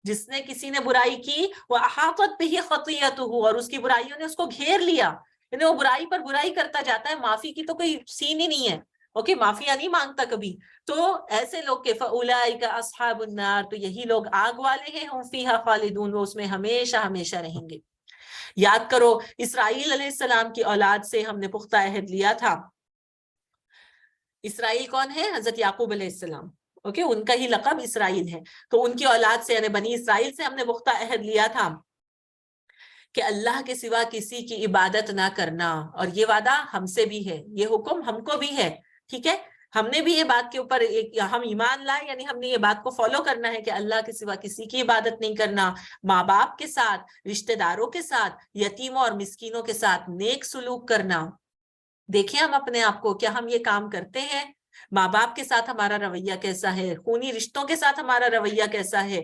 جس نے کسی نے برائی کی، وہ احاطت بہ خطیئتہ، اور اس کی برائیوں نے اس کو گھیر لیا، یعنی وہ برائی پر برائی کرتا جاتا ہے، معافی کی تو کوئی سین ہی نہیں ہے. اوکے، معافیاں نہیں مانگتا کبھی. تو ایسے لوگ کہ فاولئک اصحاب النار، تو یہی لوگ آگ والے ہیں، ہم فیہا خالدون، وہ اس میں ہمیشہ ہمیشہ رہیں گے. یاد کرو اسرائیل علیہ السلام کی اولاد سے ہم نے پختہ عہد لیا تھا. اسرائیل کون ہے؟ حضرت یعقوب علیہ السلام. اوکے، ان کا ہی لقب اسرائیل ہے. تو ان کی اولاد سے یعنی بنی اسرائیل سے ہم نے پختہ عہد لیا تھا کہ اللہ کے سوا کسی کی عبادت نہ کرنا. اور یہ وعدہ ہم سے بھی ہے، یہ حکم ہم کو بھی ہے. ٹھیک ہے، ہم نے بھی یہ بات کے اوپر ہم ایمان لائے، یعنی ہم نے یہ بات کو فالو کرنا ہے کہ اللہ کے سوا کسی کی عبادت نہیں کرنا. ماں باپ کے ساتھ، رشتہ داروں کے ساتھ، یتیموں اور مسکینوں کے ساتھ نیک سلوک کرنا. دیکھیں ہم اپنے آپ کو، کیا ہم یہ کام کرتے ہیں؟ ماں باپ کے ساتھ ہمارا رویہ کیسا ہے؟ خونی رشتوں کے ساتھ ہمارا رویہ کیسا ہے؟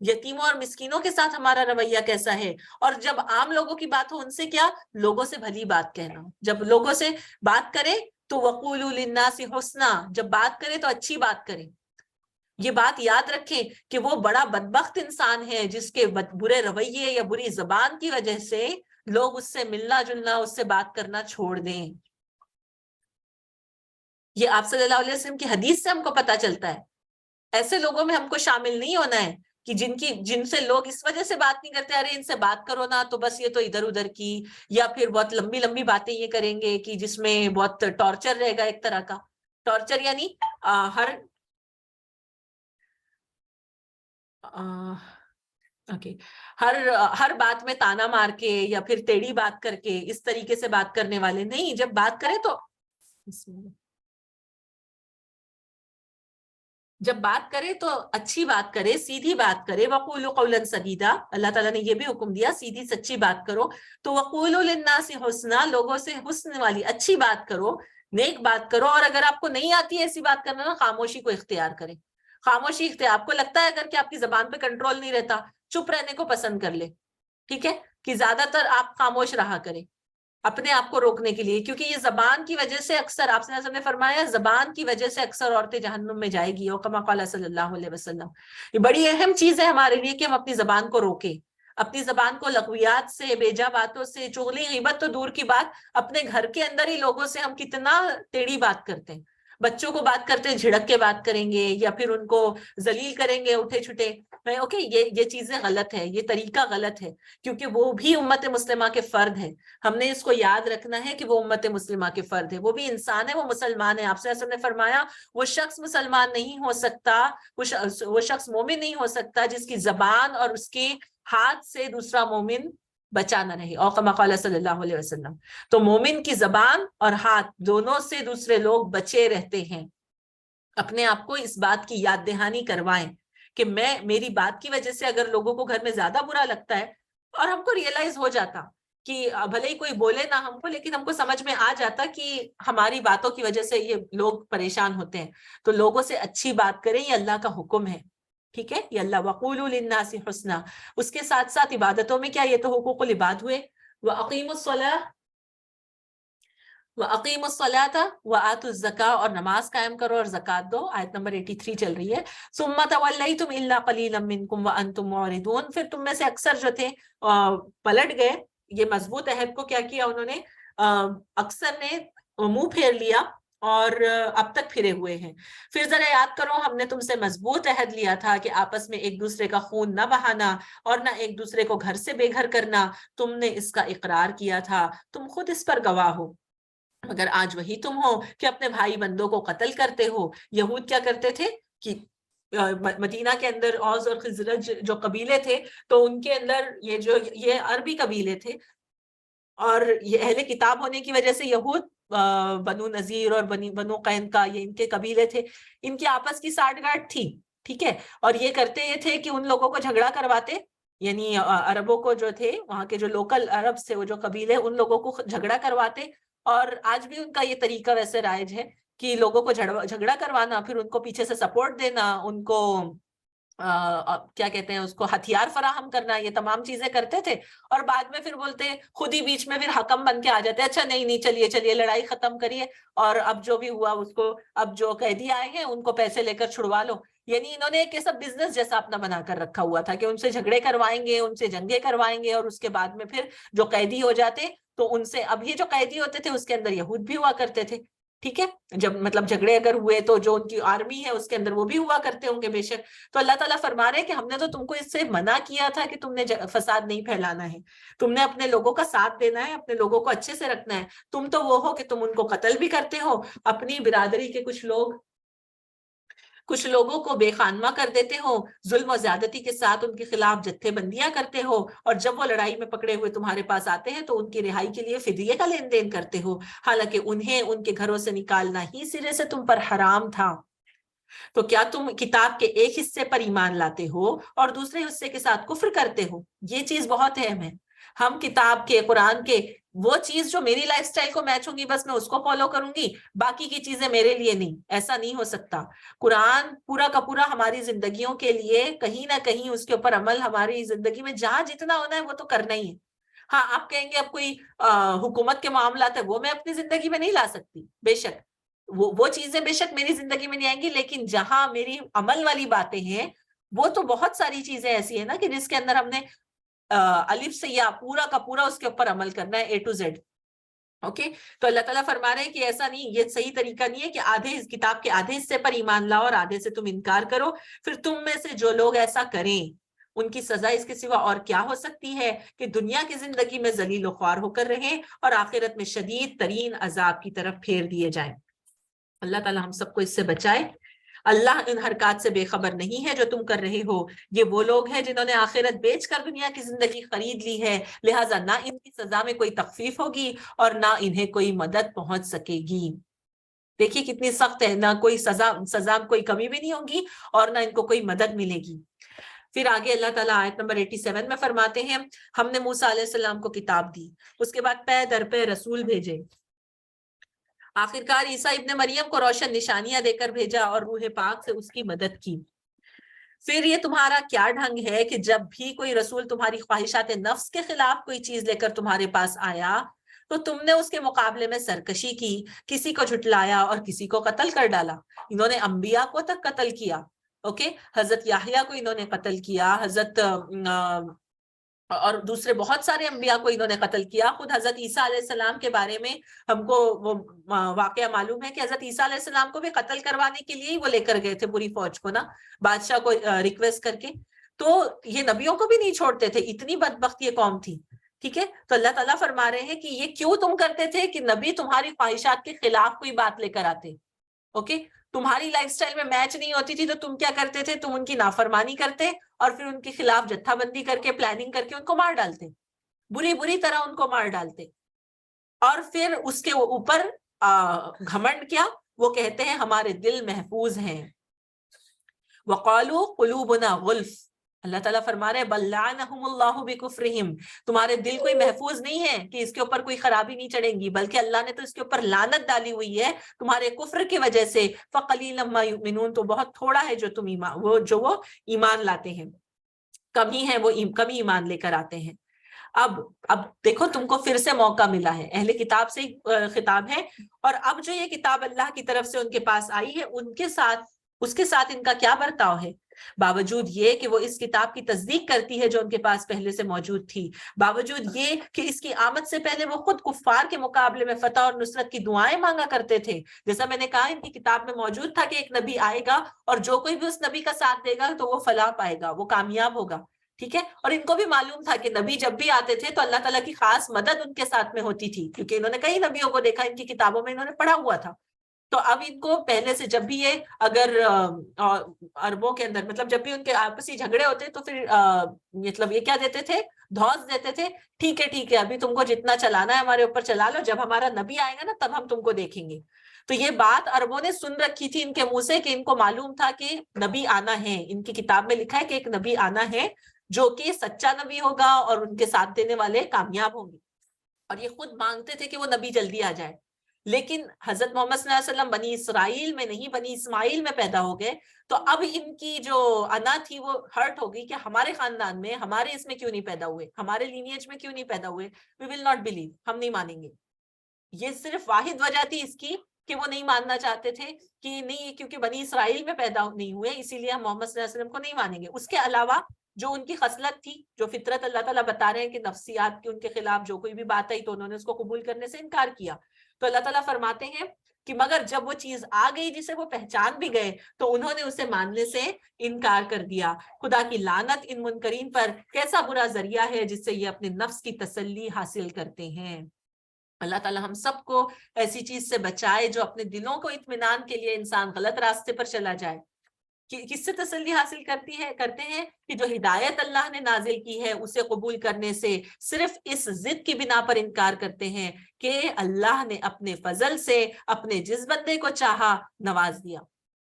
یتیموں اور مسکینوں کے ساتھ ہمارا رویہ کیسا ہے؟ اور جب عام لوگوں کی بات ہو، ان سے کیا؟ لوگوں سے بھلی بات کہنا. جب لوگوں سے بات کرے تو وقولوا للناس حسنا، جب بات کرے تو اچھی بات کریں. یہ بات یاد رکھیں کہ وہ بڑا بدبخت انسان ہے جس کے برے رویے یا بری زبان کی وجہ سے لوگ اس سے ملنا جلنا، اس سے بات کرنا چھوڑ دیں. یہ آپ صلی اللہ علیہ وسلم کی حدیث سے ہم کو پتا چلتا ہے. ایسے لوگوں میں ہم کو شامل نہیں ہونا ہے کہ جن سے لوگ اس وجہ سے بات نہیں کرتے، ارے ان سے بات کرو نا تو بس یہ تو ادھر ادھر کی، یا پھر بہت لمبی لمبی باتیں یہ کریں گے کہ جس میں بہت ٹارچر رہے گا. ایک طرح کا ٹارچر یعنی ہر بات میں تانا مار کے یا پھر ٹیڑھی بات کر کے اس طریقے سے بات کرنے والے نہیں. جب بات کرے تو اچھی بات کرے، سیدھی بات کرے. وَقُولُوا قَوْلًا سَدِيدًا، اللہ تعالیٰ نے یہ بھی حکم دیا سیدھی سچی بات کرو. تو وَقُولُوا لِلنَّاسِ حُسْنًا، لوگوں سے حسن والی اچھی بات کرو، نیک بات کرو. اور اگر آپ کو نہیں آتی ہے ایسی بات کرنا، خاموشی کو اختیار کریں. خاموشی اختیار، آپ کو لگتا ہے اگر کہ آپ کی زبان پہ کنٹرول نہیں رہتا، چپ رہنے کو پسند کر لے. ٹھیک ہے، کہ زیادہ تر آپ خاموش رہا کریں اپنے آپ کو روکنے کے لیے، کیونکہ یہ زبان کی وجہ سے اکثر آپ نے فرمایا زبان کی وجہ سے اکثر عورتیں جہنم میں جائے گی، اور کما قال صلی اللہ علیہ وسلم. یہ بڑی اہم چیز ہے ہمارے لیے کہ ہم اپنی زبان کو روکیں، اپنی زبان کو لغویات سے، بیجا باتوں سے، چغلی غیبت تو دور کی بات، اپنے گھر کے اندر ہی لوگوں سے ہم کتنا ٹیڑھی بات کرتے ہیں. بچوں کو بات کرتے ہیں جھڑک کے بات کریں گے، یا پھر ان کو ذلیل کریں گے اٹھے چھٹے. اوکے، یہ چیزیں غلط ہے، یہ طریقہ غلط ہے، کیونکہ وہ بھی امت مسلمہ کے فرد ہے. ہم نے اس کو یاد رکھنا ہے کہ وہ امت مسلمہ کے فرد ہے، وہ بھی انسان ہے، وہ مسلمان ہے. آپ سے نے فرمایا وہ شخص مسلمان نہیں ہو سکتا، وہ شخص مومن نہیں ہو سکتا جس کی زبان اور اس کے ہاتھ سے دوسرا مومن بچا نہ رہے، اور کما قال صلی اللہ علیہ وسلم. تو مومن کی زبان اور ہاتھ دونوں سے دوسرے لوگ بچے رہتے ہیں. اپنے آپ کو اس بات کی یاد دہانی کروائیں کہ میری بات کی وجہ سے اگر لوگوں کو گھر میں زیادہ برا لگتا ہے، اور ہم کو ریئلائز ہو جاتا کہ بھلے ہی کوئی بولے نہ ہم کو، لیکن ہم کو سمجھ میں آ جاتا کہ ہماری باتوں کی وجہ سے یہ لوگ پریشان ہوتے ہیں، تو لوگوں سے اچھی بات کریں، یہ اللہ کا حکم ہے. ٹھیک ہے، یہ اللہ وقولوا للناس حسنا. اس کے ساتھ ساتھ عبادتوں میں کیا، یہ تو حقوق العباد ہوئے. وَأَقِيمُوا الصَّلَاةَ وَأَقِيمُوا الصَّلَاةَ وَآتُوا الزَّكَاةَ، اور نماز قائم کرو اور زکوٰۃ دو. آیت نمبر 83 چل رہی ہے. ثُمَّ تَوَلَّيْتُمْ إِلَّا قَلِيلًا مِّنكُمْ وَأَنْتُمْ مُعْرِضُونَ، پھر تم میں سے اکثر جو تھے پلٹ گئے یہ مضبوط عہد کو کیا کیا انہوں نے؟ اکثر نے منہ پھیر لیا اور اب تک پھرے ہوئے ہیں۔ پھر ذرا یاد کرو، ہم نے تم سے مضبوط عہد لیا تھا کہ آپس میں ایک دوسرے کا خون نہ بہانا اور نہ ایک دوسرے کو گھر سے بے گھر کرنا، تم نے اس کا اقرار کیا تھا، تم خود اس پر گواہ ہو، مگر آج وہی تم ہو کہ اپنے بھائی بندوں کو قتل کرتے ہو۔ یہود کیا کرتے تھے کہ مدینہ کے اندر اوس اور خزرج جو قبیلے تھے، تو ان کے اندر یہ عربی قبیلے تھے، اور یہ اہل کتاب ہونے کی وجہ سے یہود، بنو نذیر اور بنو قینقاع، یہ ان کے قبیلے تھے، ان کی آپس کی ساٹھ گاٹھ تھی، ٹھیک ہے۔ اور یہ کرتے یہ تھے کہ ان لوگوں کو جھگڑا کرواتے، یعنی عربوں کو جو تھے وہاں کے جو لوکل عرب سے وہ جو قبیلے، ان لوگوں کو جھگڑا کرواتے، اور آج بھی ان کا یہ طریقہ ویسے رائج ہے کہ لوگوں کو جھگڑا کروانا، پھر ان کو پیچھے سے سپورٹ دینا، ان کو کیا کہتے ہیں اس کو، ہتھیار فراہم کرنا، یہ تمام چیزیں کرتے تھے، اور بعد میں پھر بولتے خود ہی بیچ میں پھر حکم بن کے آ جاتے، اچھا نہیں چلیے لڑائی ختم کریے، اور اب جو بھی ہوا اس کو، اب جو قیدی آئے ہیں ان کو پیسے لے کر چھڑوا لو۔ یعنی انہوں نے ایک ایسا بزنس جیسا اپنا بنا کر رکھا ہوا تھا کہ ان سے جھگڑے کروائیں گے، ان سے جنگیں کروائیں گے، اور اس کے بعد میں پھر جو قیدی ہو جاتے تو ان سے، اب یہ جو قیدی ہوتے تھے اس کے اندر یہود بھی ہوا کرتے تھے، ٹھیک ہے، جب مطلب جھگڑے اگر ہوئے تو جو ان کی آرمی ہے اس کے اندر وہ بھی ہوا کرتے ہوں گے بے شک۔ تو اللہ تعالیٰ فرما رہے ہیں کہ ہم نے تو تم کو اس سے منع کیا تھا کہ تم نے فساد نہیں پھیلانا ہے، تم نے اپنے لوگوں کا ساتھ دینا ہے، اپنے لوگوں کو اچھے سے رکھنا ہے۔ تم تو وہ ہو کہ تم ان کو قتل بھی کرتے ہو، اپنی برادری کے کچھ لوگوں کو بے خانمہ کر دیتے ہو، ظلم و زیادتی کے ساتھ ان کے خلاف جتھے بندیاں کرتے ہو، اور جب وہ لڑائی میں پکڑے ہوئے تمہارے پاس آتے ہیں تو ان کی رہائی کے لیے فدیے کا لین دین کرتے ہو، حالانکہ انہیں ان کے گھروں سے نکالنا ہی سرے سے تم پر حرام تھا۔ تو کیا تم کتاب کے ایک حصے پر ایمان لاتے ہو اور دوسرے حصے کے ساتھ کفر کرتے ہو؟ یہ چیز بہت اہم ہے۔ ہم کتاب کے، قرآن کے، وہ چیز جو میری لائف سٹائل کو میچ ہوں گی بس میں اس کو فالو کروں گی، باقی کی چیزیں میرے لیے نہیں، ایسا نہیں ہو سکتا۔ قرآن پورا کا پورا ہماری زندگیوں کے لیے کہیں نہ کہیں اس کے اوپر عمل ہماری زندگی میں جہاں جتنا ہونا ہے وہ تو کرنا ہی ہے۔ ہاں آپ کہیں گے اب کوئی حکومت کے معاملات ہے وہ میں اپنی زندگی میں نہیں لا سکتی، بے شک وہ چیزیں بے شک میری زندگی میں نہیں آئیں گی، لیکن جہاں میری عمل والی باتیں ہیں وہ تو بہت ساری چیزیں ایسی ہیں نا کہ جس کے اندر ہم نے الف سے یا پورا کا پورا اس کے اوپر عمل کرنا ہے، A to Z۔ اوکے، تو اللہ تعالیٰ فرما رہے ہیں کہ ایسا نہیں، یہ صحیح طریقہ نہیں ہے کہ آدھے اس کتاب کے آدھے حصے پر ایمان لاؤ اور آدھے سے تم انکار کرو۔ پھر تم میں سے جو لوگ ایسا کریں ان کی سزا اس کے سوا اور کیا ہو سکتی ہے کہ دنیا کی زندگی میں ذلیل و خوار ہو کر رہیں اور آخرت میں شدید ترین عذاب کی طرف پھیر دیے جائیں۔ اللہ تعالیٰ ہم سب کو اس سے بچائے۔ اللہ ان حرکات سے بے خبر نہیں ہے جو تم کر رہے ہو، یہ وہ لوگ ہیں جنہوں نے آخرت بیچ کر دنیا کی زندگی خرید لی ہے، لہٰذا نہ ان کی سزا میں کوئی تخفیف ہوگی اور نہ انہیں کوئی مدد پہنچ سکے گی۔ دیکھیے کتنی سخت ہے، نہ کوئی سزا کوئی کمی بھی نہیں ہوگی اور نہ ان کو کوئی مدد ملے گی۔ پھر آگے اللہ تعالیٰ آیت نمبر 87 میں فرماتے ہیں، ہم نے موسیٰ علیہ السلام کو کتاب دی، اس کے بعد پے در پے رسول بھیجے، آخرکار عیسیٰ ابن مریم کو روشن نشانیاں دے کر بھیجا اور روح پاک سے اس کی مدد کی۔ پھر یہ تمہارا کیا ڈھنگ ہے کہ جب بھی کوئی رسول تمہاری خواہشات نفس کے خلاف کوئی چیز لے کر تمہارے پاس آیا تو تم نے اس کے مقابلے میں سرکشی کی، کسی کو جھٹلایا اور کسی کو قتل کر ڈالا۔ انہوں نے انبیاء کو تک قتل کیا، اوکے، حضرت یحییٰ کو انہوں نے قتل کیا، حضرت اور دوسرے بہت سارے انبیاء کو انہوں نے قتل کیا۔ خود حضرت عیسیٰ علیہ السلام کے بارے میں ہم کو وہ واقعہ معلوم ہے کہ حضرت عیسیٰ علیہ السلام کو بھی قتل کروانے کے لیے ہی وہ لے کر گئے تھے پوری فوج کو نا، بادشاہ کو ریکویسٹ کر کے۔ تو یہ نبیوں کو بھی نہیں چھوڑتے تھے، اتنی بدبخت یہ قوم تھی، ٹھیک ہے۔ تو اللہ تعالیٰ فرما رہے ہیں کہ یہ کیوں تم کرتے تھے کہ نبی تمہاری خواہشات کے خلاف کوئی بات لے کر آتے، اوکے، تمہاری لائف سٹائل میں میچ نہیں ہوتی تھی تو تم کیا کرتے تھے، تم ان کی نافرمانی کرتے اور پھر ان کے خلاف جتھا بندی کر کے پلاننگ کر کے ان کو مار ڈالتے، بری طرح ان کو مار ڈالتے، اور پھر اس کے اوپر گھمنڈ کیا، وہ کہتے ہیں ہمارے دل محفوظ ہیں۔ وقالوا قلوبنا غلف، اللہ تعالیٰ فرما رہے بل لعنہم اللہ بکفرہم، تمہارے دل کوئی محفوظ نہیں ہے کہ اس کے اوپر کوئی خرابی نہیں چڑھے گی، بلکہ اللہ نے تو اس کے اوپر لعنت ڈالی ہوئی ہے تمہارے کفر کی وجہ سے۔ فقلیلا ما یؤمنون، تو بہت تھوڑا ہے جو تم وہ ایمان لاتے ہیں، کم ہی ہے وہ کم ایمان لے کر آتے ہیں۔ اب دیکھو تم کو پھر سے موقع ملا ہے، اہل کتاب سے خطاب ہے، اور اب جو یہ کتاب اللہ کی طرف سے ان کے پاس آئی ہے اس کے ساتھ ان کا کیا برتاؤ ہے۔ باوجود یہ کہ وہ اس کتاب کی تصدیق کرتی ہے جو ان کے پاس پہلے سے موجود تھی، باوجود یہ کہ اس کی آمد سے پہلے وہ خود کفار کے مقابلے میں فتح اور نصرت کی دعائیں مانگا کرتے تھے. جیسا میں نے کہا ان کی کتاب میں موجود تھا کہ ایک نبی آئے گا اور جو کوئی بھی اس نبی کا ساتھ دے گا تو وہ فلاح پائے گا، وہ کامیاب ہوگا. ٹھیک ہے، اور ان کو بھی معلوم تھا کہ نبی جب بھی آتے تھے تو اللہ تعالیٰ کی خاص مدد ان کے ساتھ میں ہوتی تھی، کیونکہ انہوں نے کئی نبیوں کو دیکھا، ان کی کتابوں میں انہوں نے پڑھا ہوا تھا. تو اب ان کو پہلے سے جب بھی یہ اگر عربوں کے اندر مطلب جب بھی ان کے آپسی جھگڑے ہوتے تو پھر مطلب یہ کیا دیتے تھے، دھوس دیتے تھے، ٹھیک ہے ابھی تم کو جتنا چلانا ہے ہمارے اوپر چلا لو، جب ہمارا نبی آئے گا نا تب ہم تم کو دیکھیں گے. تو یہ بات عربوں نے سن رکھی تھی ان کے منہ سے کہ ان کو معلوم تھا کہ نبی آنا ہے. ان کی کتاب میں لکھا ہے کہ ایک نبی آنا ہے جو کہ سچا نبی ہوگا اور ان کے ساتھ دینے والے کامیاب ہوں گے، اور یہ خود مانگتے تھے کہ وہ نبی جلدی آ جائے. لیکن حضرت محمد صلی اللہ علیہ وسلم بنی اسرائیل میں نہیں بنی اسماعیل میں پیدا ہو گئے، تو اب ان کی جو انا تھی وہ ہرٹ ہو گئی کہ ہمارے خاندان میں، ہمارے اس میں کیوں نہیں پیدا ہوئے، ہمارے لینیج میں کیوں نہیں پیدا ہوئے. وی ول ناٹ بلیو، ہم نہیں مانیں گے. یہ صرف واحد وجہ تھی اس کی کہ وہ نہیں ماننا چاہتے تھے کہ نہیں کیونکہ بنی اسرائیل میں پیدا نہیں ہوئے اسی لیے ہم محمد صلی اللہ علیہ وسلم کو نہیں مانیں گے. اس کے علاوہ جو ان کی خصلت تھی، جو فطرت اللہ تعالیٰ بتا رہے ہیں کہ نفسیات کی ان کے خلاف جو کوئی بھی بات آئی تو انہوں نے اس کو قبول کرنے سے انکار کیا. تو اللہ تعالیٰ فرماتے ہیں کہ مگر جب وہ چیز آ گئی جسے وہ پہچان بھی گئے تو انہوں نے اسے ماننے سے انکار کر دیا. خدا کی لعنت ان منکرین پر، کیسا برا ذریعہ ہے جس سے یہ اپنے نفس کی تسلی حاصل کرتے ہیں. اللہ تعالیٰ ہم سب کو ایسی چیز سے بچائے جو اپنے دلوں کو اطمینان کے لیے انسان غلط راستے پر چلا جائے. کس سے تسلی حاصل کرتے ہیں کہ جو ہدایت اللہ نے نازل کی ہے اسے قبول کرنے سے صرف اس ضد کی بنا پر انکار کرتے ہیں کہ اللہ نے اپنے فضل سے اپنے جس بندے کو چاہا نواز دیا،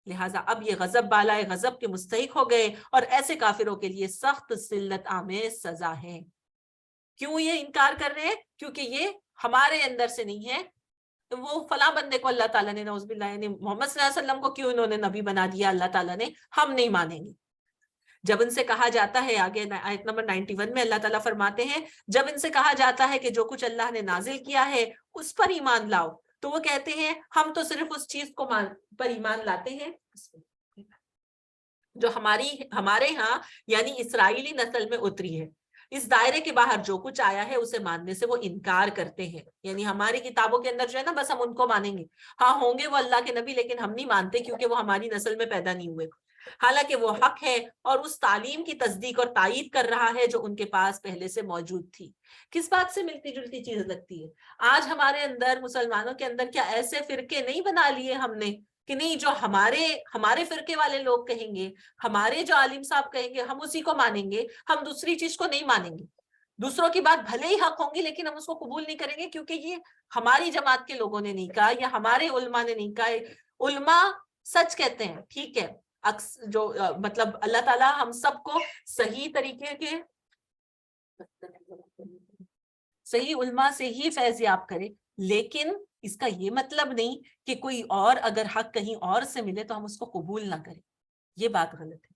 لہٰذا اب یہ غضب بالائے غضب کے مستحق ہو گئے اور ایسے کافروں کے لیے سخت ذلت آمیز سزا ہے. کیوں یہ انکار کر رہے ہیں؟ کیونکہ یہ ہمارے اندر سے نہیں ہے. وہ فلاں بندے کو اللہ تعالیٰ نے نعوذ باللہ یعنی محمد صلی اللہ علیہ وسلم کو کیوں انہوں نے نبی بنا دیا اللہ تعالیٰ نے، ہم نہیں مانیں گے. جب ان سے کہا جاتا ہے آگے آیت نمبر 91 میں اللہ تعالیٰ فرماتے ہیں جب ان سے کہا جاتا ہے کہ جو کچھ اللہ نے نازل کیا ہے اس پر ایمان لاؤ تو وہ کہتے ہیں ہم تو صرف اس چیز کو پر ایمان لاتے ہیں جو ہمارے ہاں یعنی اسرائیلی نسل میں اتری ہے. اس دائرے کے باہر جو کچھ آیا ہے اسے ماننے سے وہ انکار کرتے ہیں. یعنی ہماری کتابوں کے اندر جو ہے نا بس ہم ان کو مانیں گے، ہاں ہوں گے وہ اللہ کے نبی لیکن ہم نہیں مانتے کیونکہ وہ ہماری نسل میں پیدا نہیں ہوئے، حالانکہ وہ حق ہے اور اس تعلیم کی تصدیق اور تائید کر رہا ہے جو ان کے پاس پہلے سے موجود تھی. کس بات سے ملتی جلتی چیز لگتی ہے؟ آج ہمارے اندر مسلمانوں کے اندر کیا ایسے فرقے نہیں بنا لیے ہم نے کہ نہیں جو ہمارے فرقے والے لوگ کہیں گے، ہمارے جو عالم صاحب کہیں گے ہم اسی کو مانیں گے، ہم دوسری چیز کو نہیں مانیں گے. دوسروں کی بات بھلے ہی حق ہوں گی لیکن ہم اس کو قبول نہیں کریں گے کیونکہ یہ ہماری جماعت کے لوگوں نے نہیں کہا یا ہمارے علماء نے نہیں کہا. علماء سچ کہتے ہیں، ٹھیک ہے، جو مطلب اللہ تعالیٰ ہم سب کو صحیح طریقے کے صحیح علماء سے ہی فیض یاب کرے، لیکن اس کا یہ مطلب نہیں کہ کوئی اور اگر حق کہیں اور سے ملے تو ہم اس کو قبول نہ کریں. یہ بات غلط ہے.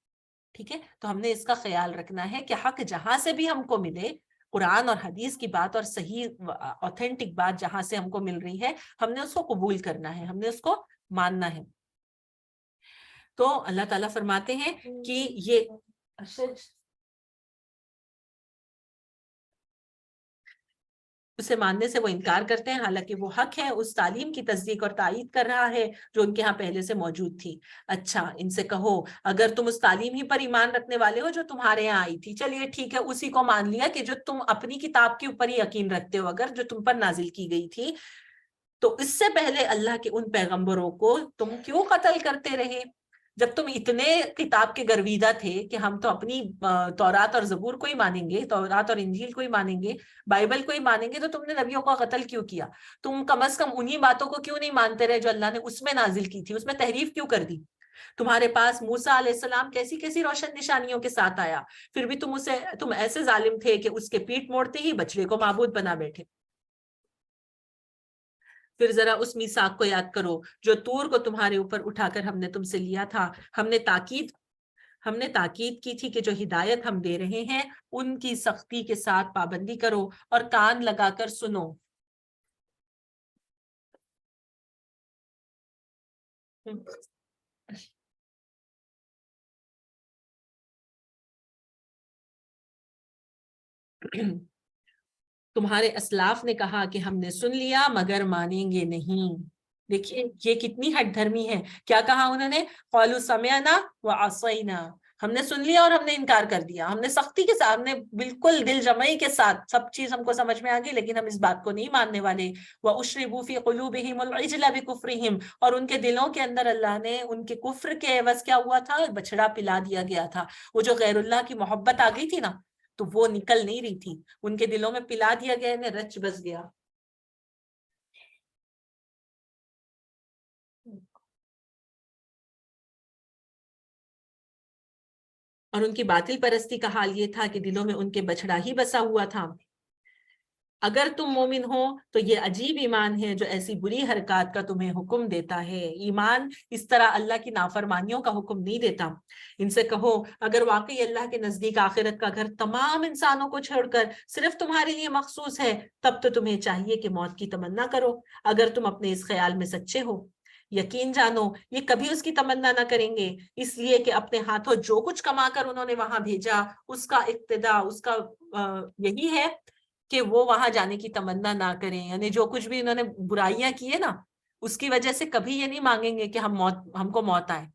ٹھیک ہے، تو ہم نے اس کا خیال رکھنا ہے کہ حق جہاں سے بھی ہم کو ملے، قرآن اور حدیث کی بات اور صحیح اوتھینٹک بات جہاں سے ہم کو مل رہی ہے ہم نے اس کو قبول کرنا ہے، ہم نے اس کو ماننا ہے. تو اللہ تعالیٰ فرماتے ہیں کہ یہ اسے ماننے سے وہ انکار کرتے ہیں حالانکہ وہ حق ہے، اس تعلیم کی تصدیق اور تائید کر رہا ہے جو ان کے ہاں پہلے سے موجود تھی. اچھا ان سے کہو اگر تم اس تعلیم ہی پر ایمان رکھنے والے ہو جو تمہارے یہاں آئی تھی، چلیے ٹھیک ہے اسی کو مان لیا کہ جو تم اپنی کتاب کے اوپر ہی یقین رکھتے ہو، اگر جو تم پر نازل کی گئی تھی، تو اس سے پہلے اللہ کے ان پیغمبروں کو تم کیوں قتل کرتے رہے؟ جب تم اتنے کتاب کے گرویدہ تھے کہ ہم تو اپنی تورات اور زبور کو ہی مانیں گے، تورات اور انجیل کو ہی مانیں گے، بائبل کو ہی مانیں گے، تو تم نے نبیوں کا قتل کیوں کیا؟ تم کم از کم انہی باتوں کو کیوں نہیں مانتے رہے جو اللہ نے اس میں نازل کی تھی؟ اس میں تحریف کیوں کر دی؟ تمہارے پاس موسیٰ علیہ السلام کیسی کیسی روشن نشانیوں کے ساتھ آیا، پھر بھی تم ایسے ظالم تھے کہ اس کے پیٹ موڑتے ہی بچڑے کو معبود بنا بیٹھے. پھر ذرا اس میثاق کو یاد کرو جو طور کو تمہارے اوپر اٹھا کر ہم نے تم سے لیا تھا. ہم نے تاکید کی تھی کہ جو ہدایت ہم دے رہے ہیں ان کی سختی کے ساتھ پابندی کرو اور کان لگا کر سنو. تمہارے اسلاف نے کہا کہ ہم نے سن لیا مگر مانیں گے نہیں. دیکھیے یہ کتنی ہٹ دھرمی ہے. کیا کہا انہوں نے؟ قالوا سمعنا وعصینا، ہم نے سن لیا اور ہم نے انکار کر دیا. ہم نے سختی کے ساتھ، ہم نے بالکل دل جمعی کے ساتھ سب چیز ہم کو سمجھ میں آ گئی، لیکن ہم اس بات کو نہیں ماننے والے. وَأُشْرِبُوا فِي قُلُوبِهِمُ الْعِجْلَ بِكُفْرِهِمْ، اور ان کے دلوں کے اندر اللہ نے ان کے کفر کے عوض کیا ہوا تھا؟ بچڑا پلا دیا گیا تھا. وہ جو غیر اللہ کی محبت آ گئی تھی نا، تو وہ نکل نہیں رہی تھی، ان کے دلوں میں پلا دیا گیا، انہیں رچ بس گیا. اور ان کی باطل پرستی کا حال یہ تھا کہ دلوں میں ان کے بچڑا ہی بسا ہوا تھا. اگر تم مومن ہو تو یہ عجیب ایمان ہے جو ایسی بری حرکات کا تمہیں حکم دیتا ہے. ایمان اس طرح اللہ کی نافرمانیوں کا حکم نہیں دیتا. ان سے کہو اگر واقعی اللہ کے نزدیک آخرت کا گھر تمام انسانوں کو چھوڑ کر صرف تمہارے لیے مخصوص ہے، تب تو تمہیں چاہیے کہ موت کی تمنا کرو اگر تم اپنے اس خیال میں سچے ہو. یقین جانو یہ کبھی اس کی تمنا نہ کریں گے، اس لیے کہ اپنے ہاتھوں جو کچھ کما کر انہوں نے وہاں بھیجا اس کا اقتدا، اس کا یہی ہے کہ وہ وہاں جانے کی تمنا نہ کریں. یعنی جو کچھ بھی انہوں نے برائیاں کی ہے نا، اس کی وجہ سے کبھی یہ نہیں مانگیں گے کہ ہم کو موت آئے.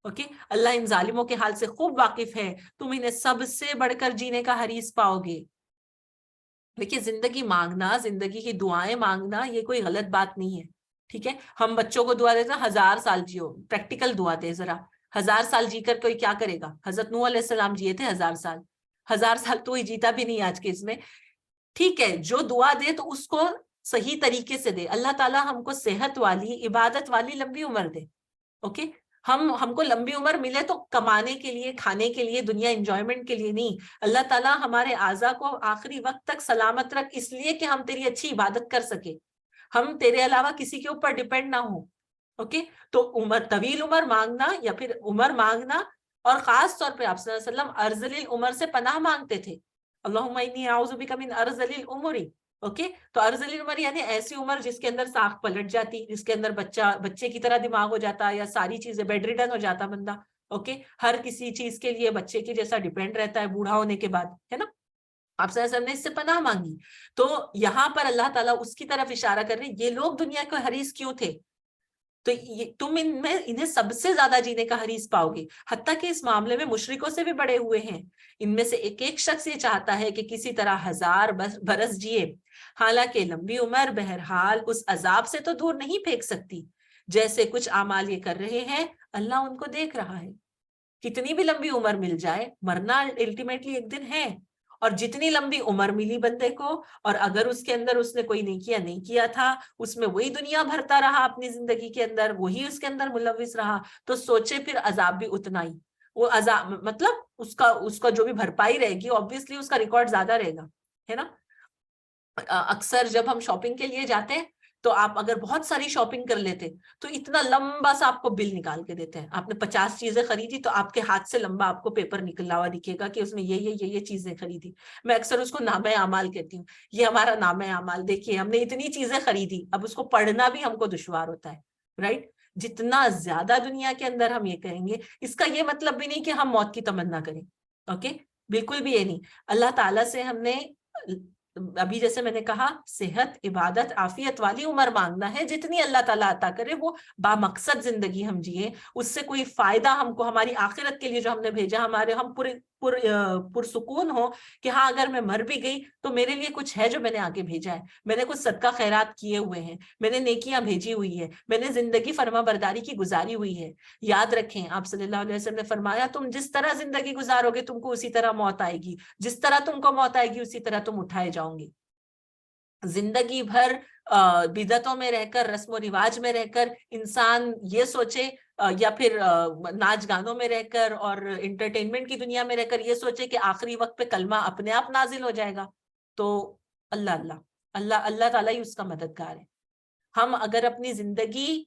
اوکے، اللہ ان ظالموں کے حال سے خوب واقف ہے. تم انہیں سب سے بڑھ کر جینے کا حریص پاؤ گے. دیکھیے زندگی مانگنا، زندگی کی دعائیں مانگنا یہ کوئی غلط بات نہیں ہے. ٹھیک ہے، ہم بچوں کو دعا دیتے ہیں 1000 سال جیو. پریکٹیکل دعا دے ذرا. 1000 سال جی کر کوئی کیا کرے گا؟ حضرت نوح علیہ السلام جیے تھے 1000 سال. 1000 سال تو ہی جیتا بھی نہیں آج کے اس میں. ٹھیک ہے، جو دعا دے تو اس کو صحیح طریقے سے دے. اللہ تعالیٰ ہم کو صحت والی، عبادت والی لمبی عمر دے. اوکے، ہم کو لمبی عمر ملے تو کمانے کے لیے، کھانے کے لیے، دنیا انجوائمنٹ کے لیے نہیں. اللہ تعالیٰ ہمارے اعضاء کو آخری وقت تک سلامت رکھ، اس لیے کہ ہم تیری اچھی عبادت کر سکے، ہم تیرے علاوہ کسی کے اوپر ڈیپینڈ نہ ہوں. اوکے، تو عمر، طویل عمر مانگنا یا پھر عمر مانگنا، اور خاص طور پہ آپ صلی اللہ علیہ وسلم ارذل العمر سے پناہ مانگتے تھے. اللہم انی اعوذ بک من ارذل العمر. اوکے، تو ارذل العمر یعنی ایسی عمر جس کے اندر ساکھ پلٹ جاتی، جس کے اندر بچے کی طرح دماغ ہو جاتا، یا ساری چیزیں بیڈ ریڈن ہو جاتا بندہ. اوکے، ہر کسی چیز کے لیے بچے کے جیسا ڈیپینڈ رہتا ہے بوڑھا ہونے کے بعد، ہے نا. آپ صلی اللہ علیہ وسلم نے اس سے پناہ مانگی. تو یہاں پر اللہ تعالیٰ اس کی طرف اشارہ کر رہے ہیں، یہ لوگ دنیا کو حریص کیوں تھے؟ تو تم انہیں سب سے زیادہ جینے کا حریص پاؤ گے. حتیٰ کہ اس معاملے میں مشرکوں سے بھی بڑے ہوئے ہیں. ان میں سے ایک ایک شخص یہ چاہتا ہے کہ کسی طرح 1000 برس جیے، حالانکہ لمبی عمر بہرحال اس عذاب سے تو دور نہیں پھینک سکتی. جیسے کچھ اعمال یہ کر رہے ہیں اللہ ان کو دیکھ رہا ہے. کتنی بھی لمبی عمر مل جائے، مرنا الٹیمیٹلی ایک دن ہے. اور جتنی لمبی عمر ملی بندے کو، اور اگر اس کے اندر اس نے کوئی نیکیاں نہیں کیا تھا، اس میں وہی دنیا بھرتا رہا اپنی زندگی کے اندر، وہی اس کے اندر ملوث رہا، تو سوچے پھر عذاب بھی اتنا ہی. وہ عذاب مطلب اس کا جو بھی بھرپائی رہے گی، obviously اس کا ریکارڈ زیادہ رہے گا، ہے نا. اکثر جب ہم شاپنگ کے لیے جاتے ہیں تو آپ اگر بہت ساری شاپنگ کر لیتے تو اتنا لمبا سا آپ کو بل نکال کے دیتے ہیں. آپ نے 50 چیزیں خریدی تو آپ کے ہاتھ سے لمبا آپ کو پیپر نکلا ہوا دکھے گا کہ اس میں یہ چیزیں خریدی. میں اکثر اس کو نامہ اعمال کہتی ہوں. یہ ہمارا نامہ اعمال دیکھیے، ہم نے اتنی چیزیں خریدی، اب اس کو پڑھنا بھی ہم کو دشوار ہوتا ہے، رائٹ. جتنا زیادہ دنیا کے اندر ہم یہ کہیں گے، اس کا یہ مطلب بھی نہیں کہ ہم موت کی تمنا کریں. اوکے، بالکل بھی یہ نہیں. اللہ تعالیٰ سے ہم نے ابھی جیسے میں نے کہا صحت، عبادت، عافیت والی عمر مانگنا ہے. جتنی اللہ تعالیٰ عطا کرے وہ بامقصد زندگی ہم جیے، اس سے کوئی فائدہ ہم کو ہماری آخرت کے لیے جو ہم نے بھیجا، ہم پرسکون ہو کہ ہاں اگر میں مر بھی گئی تو میرے لیے کچھ ہے جو میں نے آگے بھیجا ہے. میں نے کچھ صدقہ خیرات کیے ہوئے ہیں، میں نے نیکیاں بھیجی ہوئی ہے، میں نے زندگی فرما برداری کی گزاری ہوئی ہے. یاد رکھیں آپ صلی اللہ علیہ وسلم نے فرمایا تم جس طرح زندگی گزارو گے تم کو اسی طرح موت آئے گی، جس طرح تم کو موت آئے گی اسی طرح تم اٹھائے جاؤ گے. زندگی بھر بدعتوں میں رہ کر، رسم و رواج میں رہ کر انسان یہ سوچے، یا پھر ناچ گانوں میں رہ کر اور انٹرٹینمنٹ کی دنیا میں رہ کر یہ سوچے کہ آخری وقت پہ کلمہ اپنے آپ نازل ہو جائے گا، تو اللہ تعالیٰ ہی اس کا مددگار ہے. ہم اگر اپنی زندگی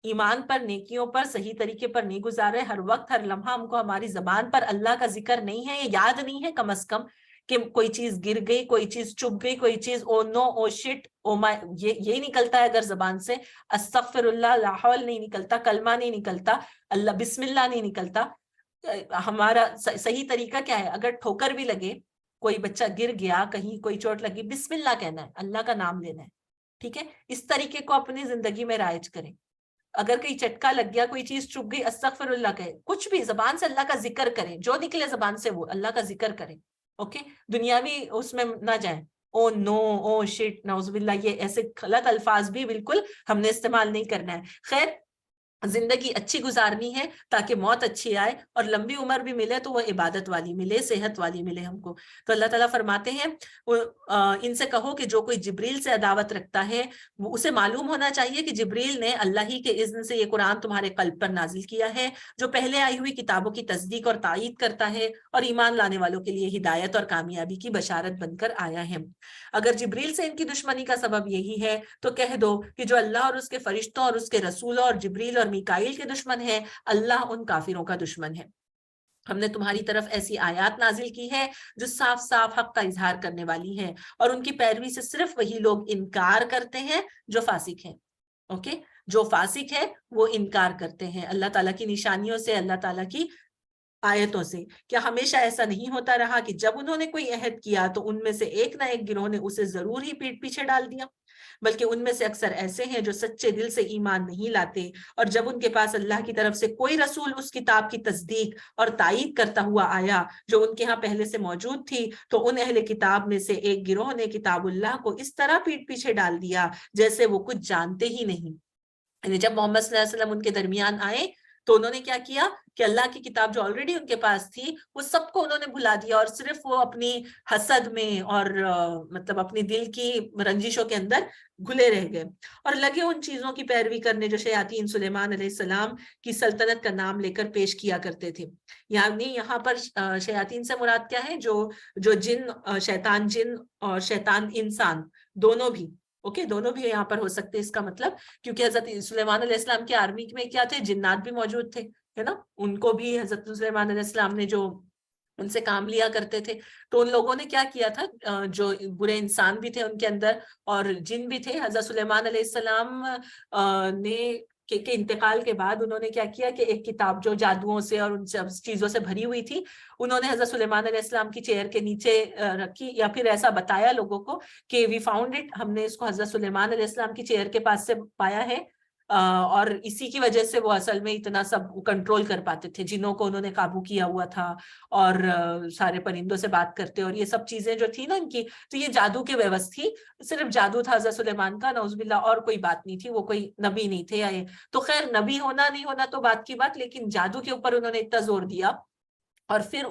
ایمان پر، نیکیوں پر، صحیح طریقے پر نہیں گزارے، ہر وقت ہر لمحہ ہم کو ہماری زبان پر اللہ کا ذکر نہیں ہے، یہ یاد نہیں ہے کم از کم کہ کوئی چیز گر گئی، کوئی چیز چپ گئی، کوئی چیز او نو، او شٹ، او مائی، یہ نکلتا ہے اگر زبان سے، استغفر اللہ، لا حول نہیں نکلتا، کلمہ نہیں نکلتا، اللہ بسم اللہ نہیں نکلتا. ہمارا صحیح طریقہ کیا ہے؟ اگر ٹھوکر بھی لگے کوئی بچہ گر گیا, کہیں کوئی چوٹ لگی, بسم اللہ کہنا ہے, اللہ کا نام لینا ہے, ٹھیک ہے. اس طریقے کو اپنی زندگی میں رائج کریں. اگر کہیں چٹکا لگ گیا, کوئی چیز چپ گئی, استغفر اللہ کہے, کچھ بھی زبان سے اللہ کا ذکر کریں, جو نکلے زبان سے وہ اللہ کا ذکر کریں. اوکے, دنیاوی اس میں نہ جائیں, او نو, او شٹ, نعوذ باللہ, یہ ایسے غلط الفاظ بھی بالکل ہم نے استعمال نہیں کرنا ہے. خیر, زندگی اچھی گزارنی ہے تاکہ موت اچھی آئے اور لمبی عمر بھی ملے تو وہ عبادت والی ملے, صحت والی ملے ہم کو. تو اللہ تعالیٰ فرماتے ہیں ان سے کہو کہ جو کوئی جبریل سے عداوت رکھتا ہے وہ اسے معلوم ہونا چاہیے کہ جبریل نے اللہ ہی کے اذن سے یہ قرآن تمہارے قلب پر نازل کیا ہے, جو پہلے آئی ہوئی کتابوں کی تصدیق اور تائید کرتا ہے اور ایمان لانے والوں کے لیے ہدایت اور کامیابی کی بشارت بن کر آیا ہے. اگر جبریل سے ان کی دشمنی کا سبب یہی ہے تو کہہ دو کہ جو اللہ اور اس کے فرشتوں اور اس کے رسولوں اور جبریل اور میکائیل کے دشمن ہے, اللہ ان کافروں کا دشمن ہے. ہم نے تمہاری طرف ایسی آیات نازل کی ہے جو صاف صاف حق کا اظہار کرنے والی ہے, اور ان کی پیروی سے صرف وہی لوگ انکار کرتے ہیں جو فاسق ہیں. اوکے, جو فاسق ہے وہ انکار کرتے ہیں اللہ تعالیٰ کی نشانیوں سے, اللہ تعالیٰ کی آیتوں سے. کیا ہمیشہ ایسا نہیں ہوتا رہا کہ جب انہوں نے کوئی عہد کیا تو ان میں سے ایک نہ ایک گروہ نے اسے ضرور ہی پیٹ پیچھے ڈال دیا؟ بلکہ ان میں سے اکثر ایسے ہیں جو سچے دل سے ایمان نہیں لاتے, اور جب ان کے پاس اللہ کی طرف سے کوئی رسول اس کتاب کی تصدیق اور تائید کرتا ہوا آیا جو ان کے ہاں پہلے سے موجود تھی, تو ان اہل کتاب میں سے ایک گروہ نے کتاب اللہ کو اس طرح پیٹ پیچھے ڈال دیا جیسے وہ کچھ جانتے ہی نہیں. یعنی جب محمد صلی اللہ علیہ وسلم ان کے درمیان آئے تو انہوں نے کیا کیا کہ اللہ کی کتاب جو آلریڈی ان کے پاس تھی وہ سب کو انہوں نے بھلا دیا, اور صرف وہ اپنی حسد میں اور مطلب اپنی دل کی رنجشوں کے اندر گھلے رہ گئے, اور لگے ان چیزوں کی پیروی کرنے جو شیاطین سلیمان علیہ السلام کی سلطنت کا نام لے کر پیش کیا کرتے تھے. یعنی یہاں پر شیاطین سے مراد کیا ہے؟ جو جن, شیطان جن اور شیطان انسان دونوں بھی, اوکے, دونوں بھی یہاں پر ہو سکتے. اس کا مطلب کیونکہ حضرت سلیمان علیہ السلام کی آرمی میں کیا تھے؟ جنات بھی موجود تھے, ہے نا, ان کو بھی حضرت سلیمان علیہ السلام نے جو ان سے کام لیا کرتے تھے, تو ان لوگوں نے کیا کیا تھا, جو برے انسان بھی تھے ان کے اندر اور جن بھی تھے, حضرت سلیمان علیہ السلام نے کے انتقال کے بعد انہوں نے کیا کیا کہ ایک کتاب جو جادوؤں سے اور ان سب چیزوں سے بھری ہوئی تھی, انہوں نے حضرت سلیمان علیہ السلام کی چیئر کے نیچے رکھی, یا پھر ایسا بتایا لوگوں کو کہ وی فاؤنڈ اٹ, ہم نے اس کو حضرت سلیمان علیہ السلام کی چیئر کے پاس سے پایا ہے, اور اسی کی وجہ سے وہ اصل میں اتنا سب کنٹرول کر پاتے تھے. جنوں کو انہوں نے قابو کیا ہوا تھا, اور سارے پرندوں سے بات کرتے, اور یہ سب چیزیں جو تھی نا ان کی, تو یہ جادو کے ویوس تھی, صرف جادو تھا حضرت سلیمان کا, نعوذ باللہ, اور کوئی بات نہیں تھی, وہ کوئی نبی نہیں تھے. تو خیر, نبی ہونا نہیں ہونا تو بات کی بات, لیکن جادو کے اوپر انہوں نے اتنا زور دیا, اور پھر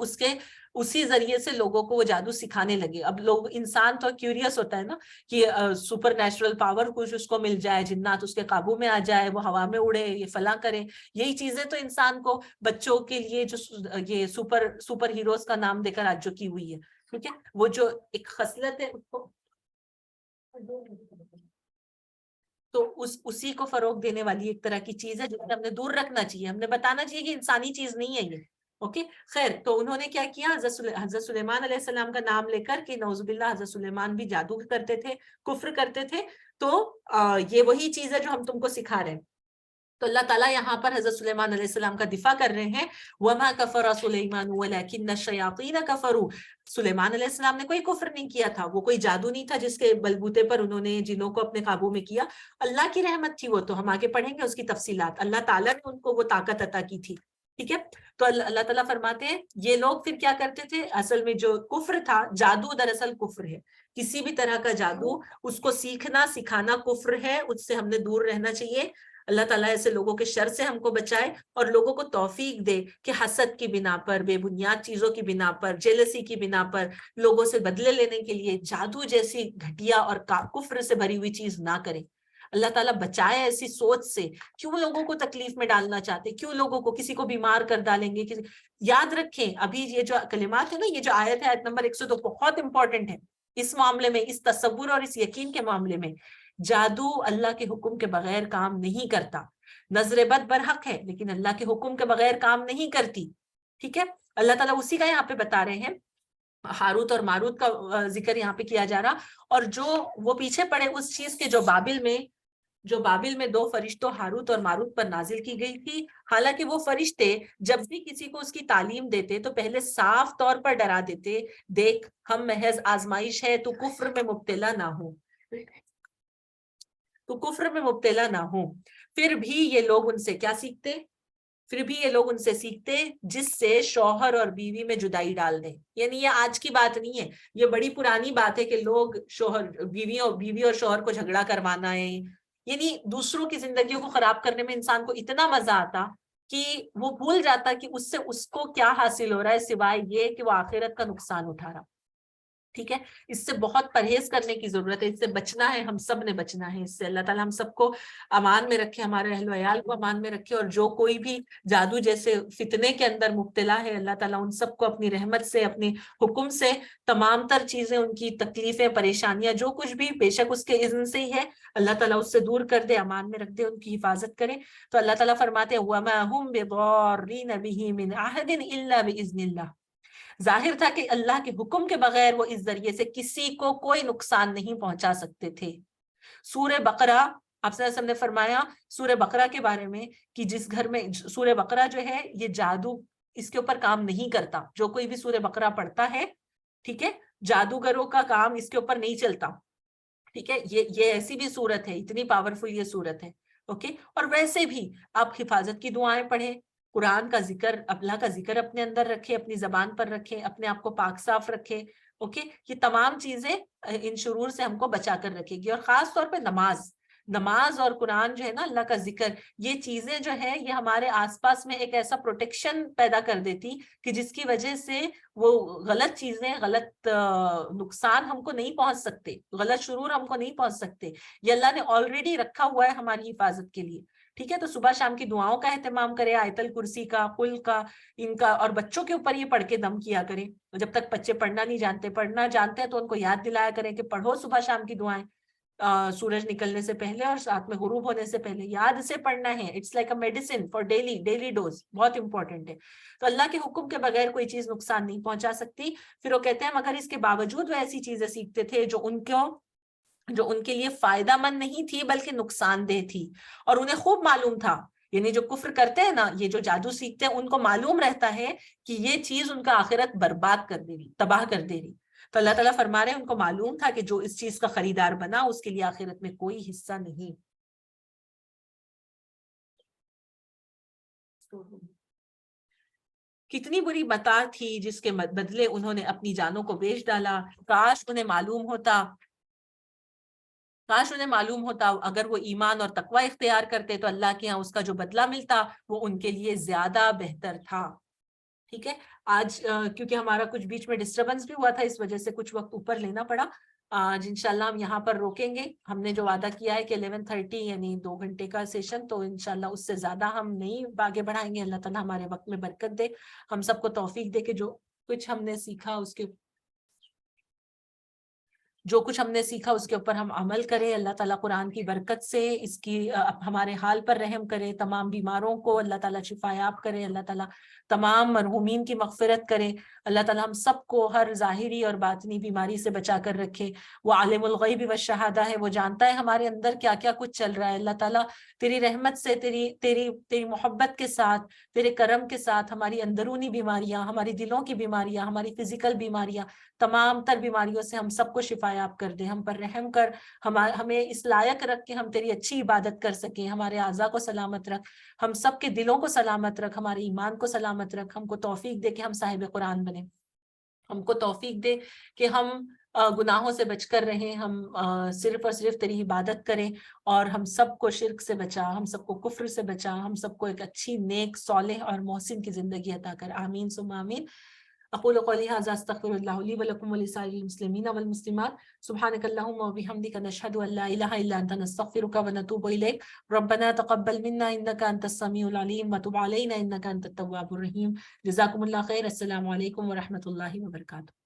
اسی ذریعے سے لوگوں کو وہ جادو سکھانے لگے. اب لوگ, انسان تو کیوریس ہوتا ہے نا کہ سپر نیچرل پاور کچھ اس کو مل جائے, جنات اس کے قابو میں آ جائے, وہ ہوا میں اڑے, یہ فلاں کرے. یہی چیزیں تو انسان کو بچوں کے لیے جو یہ سپر ہیروز کا نام دے کر آج جو کی ہوئی ہے, ٹھیک ہے, وہ جو ایک خصلت ہے اس کو تو اسی کو فروغ دینے والی ایک طرح کی چیز ہے جسے ہم نے دور رکھنا چاہیے. ہم نے بتانا چاہیے کہ انسانی چیز نہیں ہے یہ. اوکے, خیر, تو انہوں نے کیا کیا, حضرت سلیمان علیہ السلام کا نام لے کر کہ نعوذ باللہ حضرت سلیمان بھی جادو کرتے تھے, کفر کرتے تھے, تو یہ وہی چیز ہے جو ہم تم کو سکھا رہے ہیں. تو اللہ تعالیٰ یہاں پر حضرت سلیمان علیہ السلام کا دفاع کر رہے ہیں. وَمَا كَفَرَ سُلَيْمَانُ وَلَكِنَّ الشَّيَاطِينَ كَفَرُوا. سلیمان علیہ السلام نے کوئی کفر نہیں کیا تھا, وہ کوئی جادو نہیں تھا جس کے بلبوتے پر انہوں نے جنوں کو اپنے قابو میں کیا. اللہ کی رحمت تھی وہ, تو ہم آگے پڑھیں گے اس کی تفصیلات. اللہ تعالیٰ نے ان کو وہ طاقت عطا کی تھی, ٹھیک ہے. تو اللہ تعالیٰ فرماتے ہیں یہ لوگ پھر کیا کرتے تھے, اصل میں جو کفر تھا, جادو دراصل کفر ہے, کسی بھی طرح کا جادو, اس کو سیکھنا سکھانا کفر ہے, اس سے ہم نے دور رہنا چاہیے. اللہ تعالیٰ ایسے لوگوں کے شر سے ہم کو بچائے اور لوگوں کو توفیق دے کہ حسد کی بنا پر, بے بنیاد چیزوں کی بنا پر, جیلسی کی بنا پر لوگوں سے بدلے لینے کے لیے جادو جیسی گھٹیا اور کفر سے بھری ہوئی چیز نہ کریں. اللہ تعالیٰ بچائے ایسی سوچ سے. کیوں لوگوں کو تکلیف میں ڈالنا چاہتے, کیوں لوگوں کو کسی کو بیمار کر ڈالیں گے. یاد رکھیں, ابھی یہ جو کلمات ہے نا, یہ جو آیت ہے, آیت نمبر 102, بہت امپورٹنٹ ہے اس معاملے میں, اس تصور اور اس یقین کے معاملے میں. جادو اللہ کے حکم کے بغیر کام نہیں کرتا. نظر بد برحق ہے لیکن اللہ کے حکم کے بغیر کام نہیں کرتی, ٹھیک ہے. اللہ تعالیٰ اسی کا یہاں پہ بتا رہے ہیں. ہاروت اور ماروت کا ذکر یہاں پہ کیا جا رہا, اور جو وہ پیچھے پڑے اس چیز کے جو بابل میں جو بابل میں 2 فرشتوں ہاروت اور ماروت پر نازل کی گئی تھی. حالانکہ وہ فرشتے جب بھی کسی کو اس کی تعلیم دیتے تو پہلے صاف طور پر ڈرا دیتے, دیکھ ہم محض آزمائش ہے, تو کفر میں مبتلا نہ ہو, تو کفر میں مبتلا نہ ہو. پھر بھی یہ لوگ ان سے کیا سیکھتے, پھر بھی یہ لوگ ان سے سیکھتے جس سے شوہر اور بیوی میں جدائی ڈال دیں. یعنی یہ آج کی بات نہیں ہے, یہ بڑی پرانی بات ہے کہ لوگ شوہر بیوی اور شوہر کو جھگڑا کروانا ہے. یعنی دوسروں کی زندگیوں کو خراب کرنے میں انسان کو اتنا مزہ آتا کہ وہ بھول جاتا کہ اس سے اس کو کیا حاصل ہو رہا ہے سوائے یہ کہ وہ آخرت کا نقصان اٹھا رہا. ٹھیک ہے, اس سے بہت پرہیز کرنے کی ضرورت ہے, اس سے بچنا ہے, ہم سب نے بچنا ہے اس سے. اللہ تعالیٰ ہم سب کو امان میں رکھے, ہمارے اہل و عیال کو امان میں رکھے, اور جو کوئی بھی جادو جیسے فتنے کے اندر مبتلا ہے, اللہ تعالیٰ ان سب کو اپنی رحمت سے, اپنی حکم سے تمام تر چیزیں, ان کی تکلیفیں, پریشانیاں, جو کچھ بھی بے شک اس کے اذن سے ہی ہے, اللہ تعالیٰ اس سے دور کر دے, امان میں رکھ دے, ان کی حفاظت کرے. تو اللہ تعالیٰ فرماتے ہیں وَمَا هُمْ بِضَارِّينَ بِهِ مِنْ أَحَدٍ إِلَّا بِإِذْنِ اللَّهِ. ظاہر تھا کہ اللہ کے حکم کے بغیر وہ اس ذریعے سے کسی کو کوئی نقصان نہیں پہنچا سکتے تھے. سورہ بقرہ, آپ صلی اللہ علیہ وسلم نے فرمایا سورہ بقرہ کے بارے میں کہ جس گھر میں سورہ بقرہ جو ہے یہ جادو اس کے اوپر کام نہیں کرتا. جو کوئی بھی سورہ بقرہ پڑھتا ہے, ٹھیک ہے, جادوگروں کا کام اس کے اوپر نہیں چلتا. ٹھیک ہے, یہ ایسی بھی صورت ہے, اتنی پاورفل یہ صورت ہے. اوکے, اور ویسے بھی آپ حفاظت کی دعائیں پڑھیں, قرآن کا ذکر, اللہ کا ذکر اپنے اندر رکھے, اپنی زبان پر رکھے, اپنے آپ کو پاک صاف رکھے. اوکے, یہ تمام چیزیں ان شرور سے ہم کو بچا کر رکھے گی. اور خاص طور پہ نماز اور قرآن جو ہے نا, اللہ کا ذکر, یہ چیزیں جو ہے یہ ہمارے آس پاس میں ایک ایسا پروٹیکشن پیدا کر دیتی کہ جس کی وجہ سے وہ غلط چیزیں, غلط نقصان ہم کو نہیں پہنچ سکتے, غلط شرور ہم کو نہیں پہنچ سکتے. یہ اللہ نے آلریڈی رکھا ہوا ہے ہماری حفاظت کے لیے. ٹھیک ہے, تو صبح شام کی دعاؤں کا اہتمام کرے, آیت الکرسی کا, قل کا, ان کا, اور بچوں کے اوپر یہ پڑھ کے دم کیا کریں. جب تک بچے پڑھنا نہیں جانتے, پڑھنا جانتے ہیں تو ان کو یاد دلایا کریں کہ پڑھو صبح شام کی دعائیں, سورج نکلنے سے پہلے اور ساتھ میں غروب ہونے سے پہلے یاد سے پڑھنا ہے. It's like a medicine for daily dose, بہت امپورٹنٹ ہے. تو اللہ کے حکم کے بغیر کوئی چیز نقصان نہیں پہنچا سکتی. پھر وہ کہتے ہیں مگر اس کے باوجود وہ ایسی چیزیں سیکھتے تھے جو ان کے لیے فائدہ مند نہیں تھی بلکہ نقصان دہ تھی, اور انہیں خوب معلوم تھا. یعنی جو کفر کرتے ہیں نا, یہ جو جادو سیکھتے ہیں, ان کو معلوم رہتا ہے کہ یہ چیز ان کا آخرت برباد کر دے رہی, تباہ کر دے رہی. تو اللہ تعالیٰ فرما رہے ہیں ان کو معلوم تھا کہ جو اس چیز کا خریدار بنا اس کے لیے آخرت میں کوئی حصہ نہیں. کتنی بری متاع تھی جس کے بدلے انہوں نے اپنی جانوں کو بیچ ڈالا. کاش انہیں معلوم ہوتا اگر وہ ایمان اور تقوی اختیار کرتے تو اللہ کے ہاں اس کا جو بدلہ ملتا وہ ان کے لیے زیادہ بہتر تھا. ٹھیک ہے, آج کیونکہ ہمارا کچھ بیچ میں ڈسٹربنس بھی ہوا تھا, اس وجہ سے کچھ وقت اوپر لینا پڑا. آج انشاءاللہ ہم یہاں پر روکیں گے. ہم نے جو وعدہ کیا ہے کہ 11:30 یعنی 2 گھنٹے کا سیشن, تو انشاءاللہ اس سے زیادہ ہم نہیں آگے بڑھائیں گے. اللہ تعالیٰ ہمارے وقت میں برکت دے, ہم سب کو توفیق دے کہ جو کچھ ہم نے سیکھا اس کے اوپر ہم عمل کریں. اللہ تعالیٰ قرآن کی برکت سے اس کی ہمارے حال پر رحم کرے, تمام بیماروں کو اللہ تعالیٰ شفا یاب کرے, اللہ تعالیٰ تمام مرحومین کی مغفرت کرے. اللہ تعالیٰ ہم سب کو ہر ظاہری اور باطنی بیماری سے بچا کر رکھے. وہ عالم الغیب والشہادہ ہے, وہ جانتا ہے ہمارے اندر کیا کیا کچھ چل رہا ہے. اللہ تعالیٰ تیری رحمت سے, تیری محبت کے ساتھ, تیرے کرم کے ساتھ ہماری اندرونی بیماریاں, ہماری دلوں کی بیماریاں, ہماری فزیکل بیماریاں, تمام تر بیماریوں سے ہم سب کو شفا یاب کر دے. ہم پر رحم کر, ہمیں اس لائق رکھ کہ ہم تیری اچھی عبادت کر سکیں. ہمارے اعضاء کو سلامت رکھ, ہم سب کے دلوں کو سلامت رکھ, ہمارے ایمان کو سلامت رکھ. ہم کو توفیق دے کہ ہم صاحب قرآن بنیں. ہم کو توفیق دے کہ ہم گناہوں سے بچ کر رہیں, ہم صرف اور صرف تیری عبادت کریں, اور ہم سب کو شرک سے بچا, ہم سب کو کفر سے بچا, ہم سب کو ایک اچھی نیک صالح اور محسن کی زندگی عطا کر. آمین ثم آمین. اقول قولی هذا استغفر الله لي ولكم ولسائر المسلمين والمسلمات. سبحانك اللهم وبحمدك نشهد ان لا اله الا انت نستغفرك ونتوب اليك. ربنا تقبل منا انك انت السميع العليم وتب علينا انك انت التواب الرحيم. جزاكم الله خير. السلام عليكم ورحمة الله وبركاته.